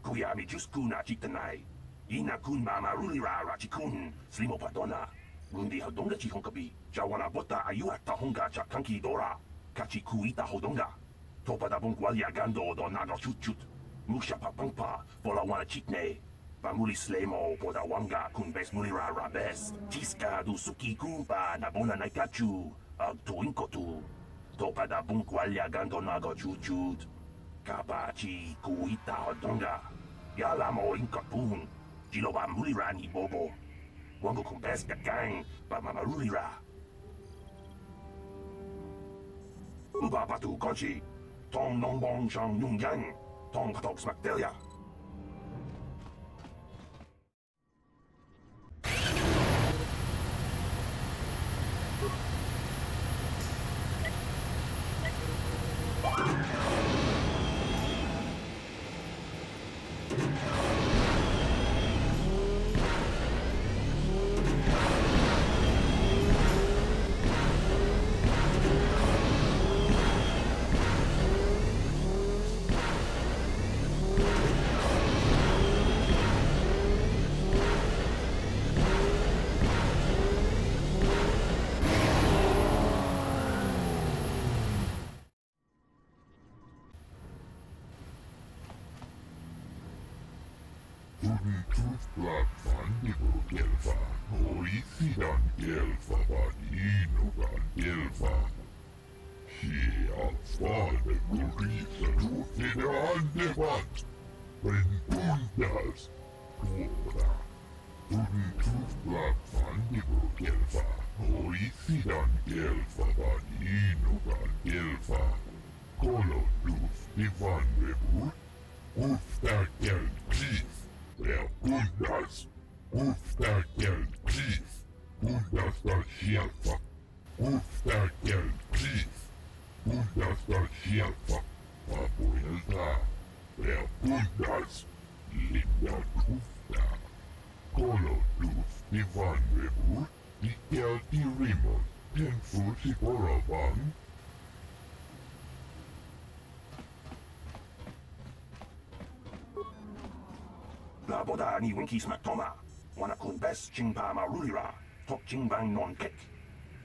Kuyami Juskuna Chitanai. Ina kun mama rulira rachikun, slimo padona. Rundi hodonga chihonkabi, Jawana bota ayuata honga chakanki dora. Kachi kuita hodonga. Topada bungwalia gando do nago chut. Musha papangpa, pola wana chitne. Pamuli slemo poda wanga kun bes mulira rabes. Tiska du suki kumpa na bona naikachu. Ag tuinkotu. Topada bungwalia gando nago chuchut. Kabachi kuita hodonga. Yalamo inkapun. Jiloba mulira ni bobo. Wango kun bes gang pa mamarulira. Uba patu konchi. Tong nong bong shang yung yang. Tong patok smakdelia. La boda ni winki smak toma. Wana kun bes chingpa marulira. Tok chingbang non kek.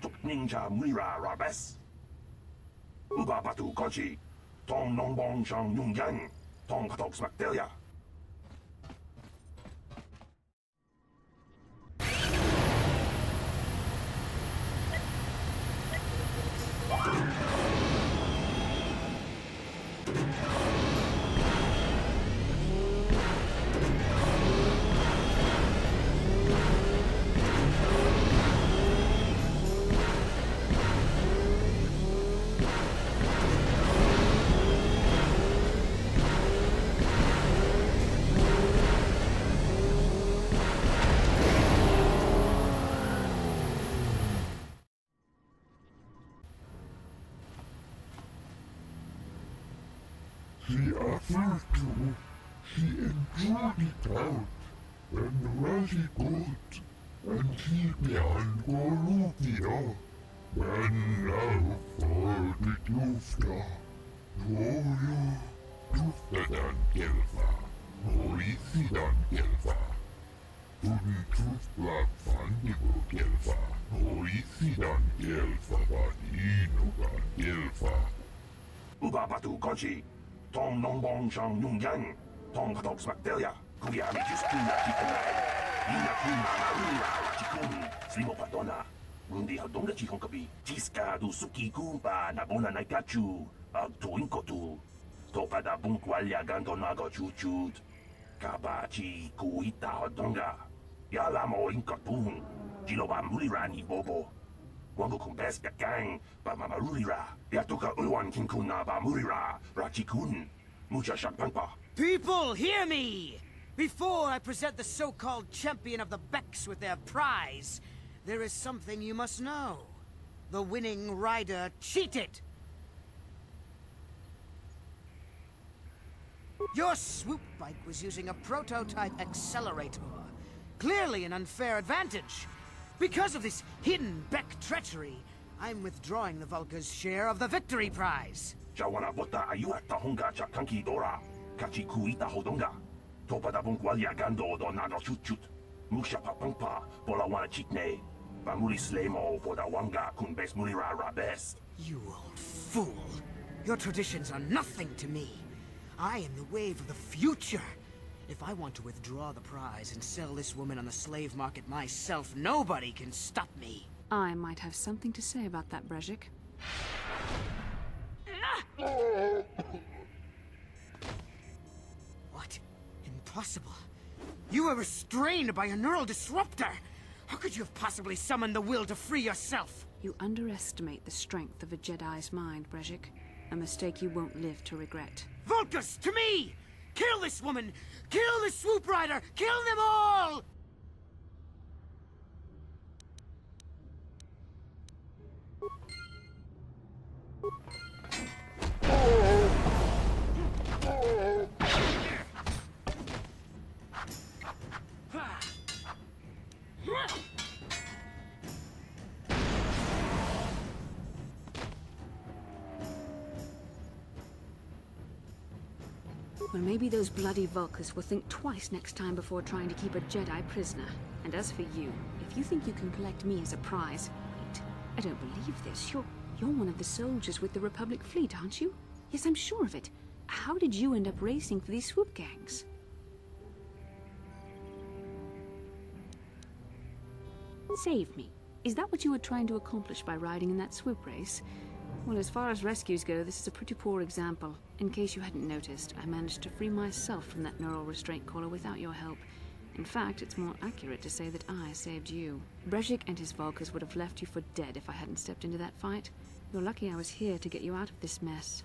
Tok ninja mulira rabes. Uba patu konchi. Tong nong bong shang yung yang. Tong patok smakdelia. She offered to. She enjoyed it out. And really good. And she began Gorupia. And now for the Dufta. Toyo. Dufta dan Gelfa. Horisi dan Gelfa. Tunen Tufla Fandigo Gelfa. Horisi dan Gelfa. Vanino dan Gelfa. Uba patu konchi. Tong nong bong shang yung yang. Tong patok smakdelia. Kuya mi just kuna chikanai. Ina kuna marula rachikun. Slimo padona. Rundi hadonga chikon kabi. Tiska du suki kumpa na bona naikachu. Ag tuinkotu. Topada bungkwalya gando nago chuchut. Kabachi kuita hadonga. Yalamo inkapun. Jiloba mulira ni bobo. Wango kumbes gang ba mamarulira. Yatoka ulwan kinkuna ba mulira rachikun. Mucha shakpanpa. People, hear me! Before I present the so-called champion of the Becks with their prize, there is something you must know. The winning rider cheated! Your swoop bike was using a prototype accelerator. Clearly an unfair advantage. Because of this hidden Beck treachery, I'm withdrawing the Vulca's share of the victory prize. Jawana bota ayuat tahonga cha kanki dora. Kachi kuita hodonga. Topada bungwalia gando do nago chut. Musha papangpa pola wana chitne. Bamuli slemo poda wanga kun bes mulira rabes. You old fool. Your traditions are nothing to me. I am the wave of the future. If I want to withdraw the prize and sell this woman on the slave market myself, nobody can stop me. I might have something to say about that, Brejik. What? Impossible. You were restrained by a neural disruptor. How could you have possibly summoned the will to free yourself? You underestimate the strength of a Jedi's mind, Brejik. A mistake you won't live to regret. Vulcus, to me! Kill this woman! Kill the swoop rider! Kill them all! Well, maybe those bloody Vulcans will think twice next time before trying to keep a Jedi prisoner. And as for you, if you think you can collect me as a prize... Wait, I don't believe this. You're one of the soldiers with the Republic fleet, aren't you? Yes, I'm sure of it. How did you end up racing for these swoop gangs? Save me. Is that what you were trying to accomplish by riding in that swoop race? Well, as far as rescues go, this is a pretty poor example. In case you hadn't noticed, I managed to free myself from that neural restraint collar without your help. In fact, it's more accurate to say that I saved you. Brejik and his Vulcans would have left you for dead if I hadn't stepped into that fight. You're lucky I was here to get you out of this mess.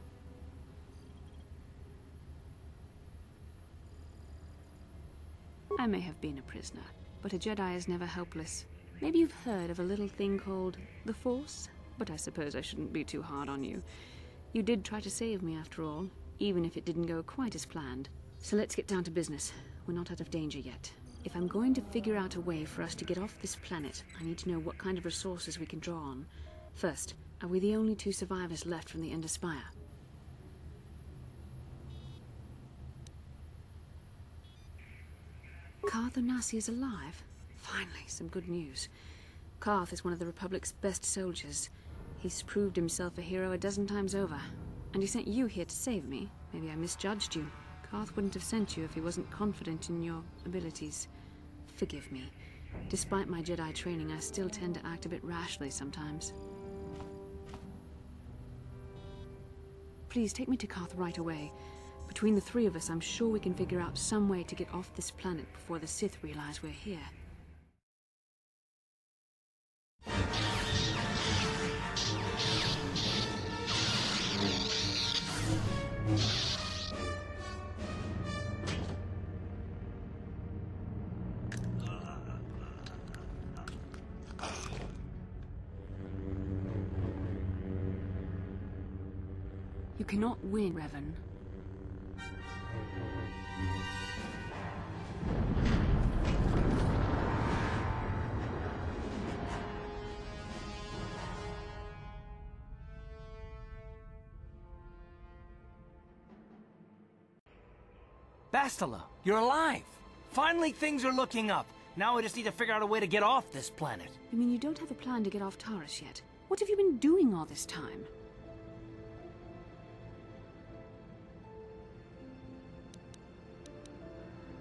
I may have been a prisoner, but a Jedi is never helpless. Maybe you've heard of a little thing called the Force? But I suppose I shouldn't be too hard on you. You did try to save me after all, even if it didn't go quite as planned. So let's get down to business. We're not out of danger yet. If I'm going to figure out a way for us to get off this planet, I need to know what kind of resources we can draw on. First, are we the only two survivors left from the Ender Spire? Karth Onasi is alive? Finally, some good news. Karth is one of the Republic's best soldiers. He's proved himself a hero a dozen times over. And he sent you here to save me. Maybe I misjudged you. Karth wouldn't have sent you if he wasn't confident in your abilities. Forgive me. Despite my Jedi training, I still tend to act a bit rashly sometimes. Please take me to Karth right away. Between the three of us, I'm sure we can figure out some way to get off this planet before the Sith realize we're here. You cannot win, Revan. Bastila, you're alive! Finally things are looking up. Now we just need to figure out a way to get off this planet. You mean you don't have a plan to get off Taurus yet? What have you been doing all this time?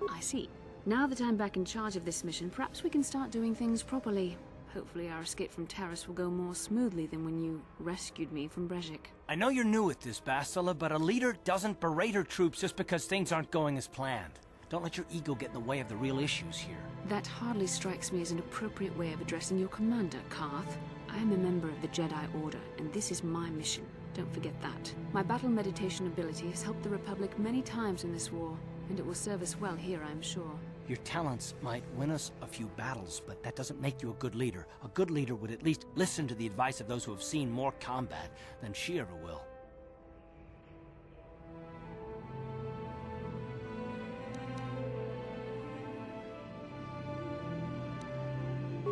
I see. Now that I'm back in charge of this mission, perhaps we can start doing things properly. Hopefully our escape from Taurus will go more smoothly than when you rescued me from Brejik. I know you're new at this, Bastila, but a leader doesn't berate her troops just because things aren't going as planned. Don't let your ego get in the way of the real issues here. That hardly strikes me as an appropriate way of addressing your commander, Karth. I am a member of the Jedi Order, and this is my mission. Don't forget that. My battle meditation ability has helped the Republic many times in this war, and it will serve us well here, I'm sure. Your talents might win us a few battles, but that doesn't make you a good leader. A good leader would at least listen to the advice of those who have seen more combat than she ever will.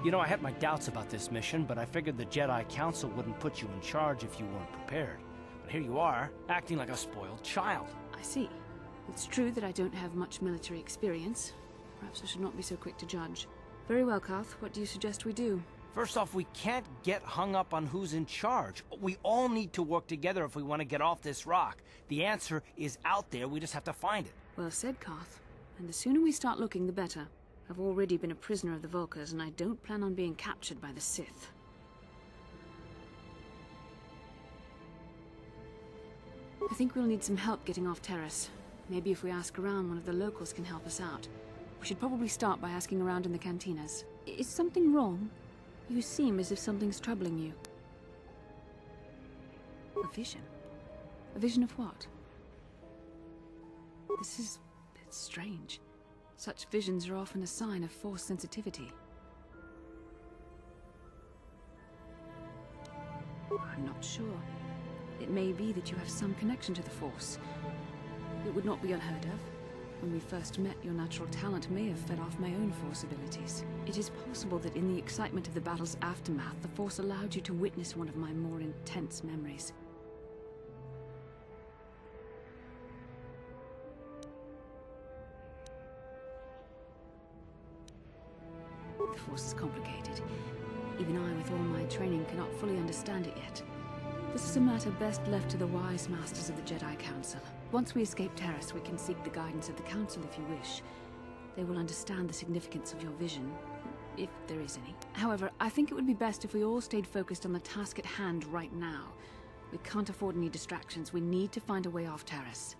You know, I had my doubts about this mission, but I figured the Jedi Council wouldn't put you in charge if you weren't prepared. But here you are, acting like a spoiled child. I see. It's true that I don't have much military experience. Perhaps I should not be so quick to judge. Very well, Karth. What do you suggest we do? First off, we can't get hung up on who's in charge. We all need to work together if we want to get off this rock. The answer is out there, we just have to find it. Well said, Karth. And the sooner we start looking, the better. I've already been a prisoner of the Vulkars, and I don't plan on being captured by the Sith. I think we'll need some help getting off Terrace. Maybe if we ask around, one of the locals can help us out. We should probably start by asking around in the cantinas. Is something wrong? You seem as if something's troubling you. A vision? A vision of what? This is a bit strange. Such visions are often a sign of Force sensitivity. I'm not sure. It may be that you have some connection to the Force. It would not be unheard of. When we first met, your natural talent may have fed off my own Force abilities. It is possible that in the excitement of the battle's aftermath, the Force allowed you to witness one of my more intense memories. The Force is complicated. Even I, with all my training, cannot fully understand it yet. This is a matter best left to the wise masters of the Jedi Council. Once we escape Terrace, we can seek the guidance of the Council if you wish. They will understand the significance of your vision, if there is any. However, I think it would be best if we all stayed focused on the task at hand right now. We can't afford any distractions. We need to find a way off Terrace.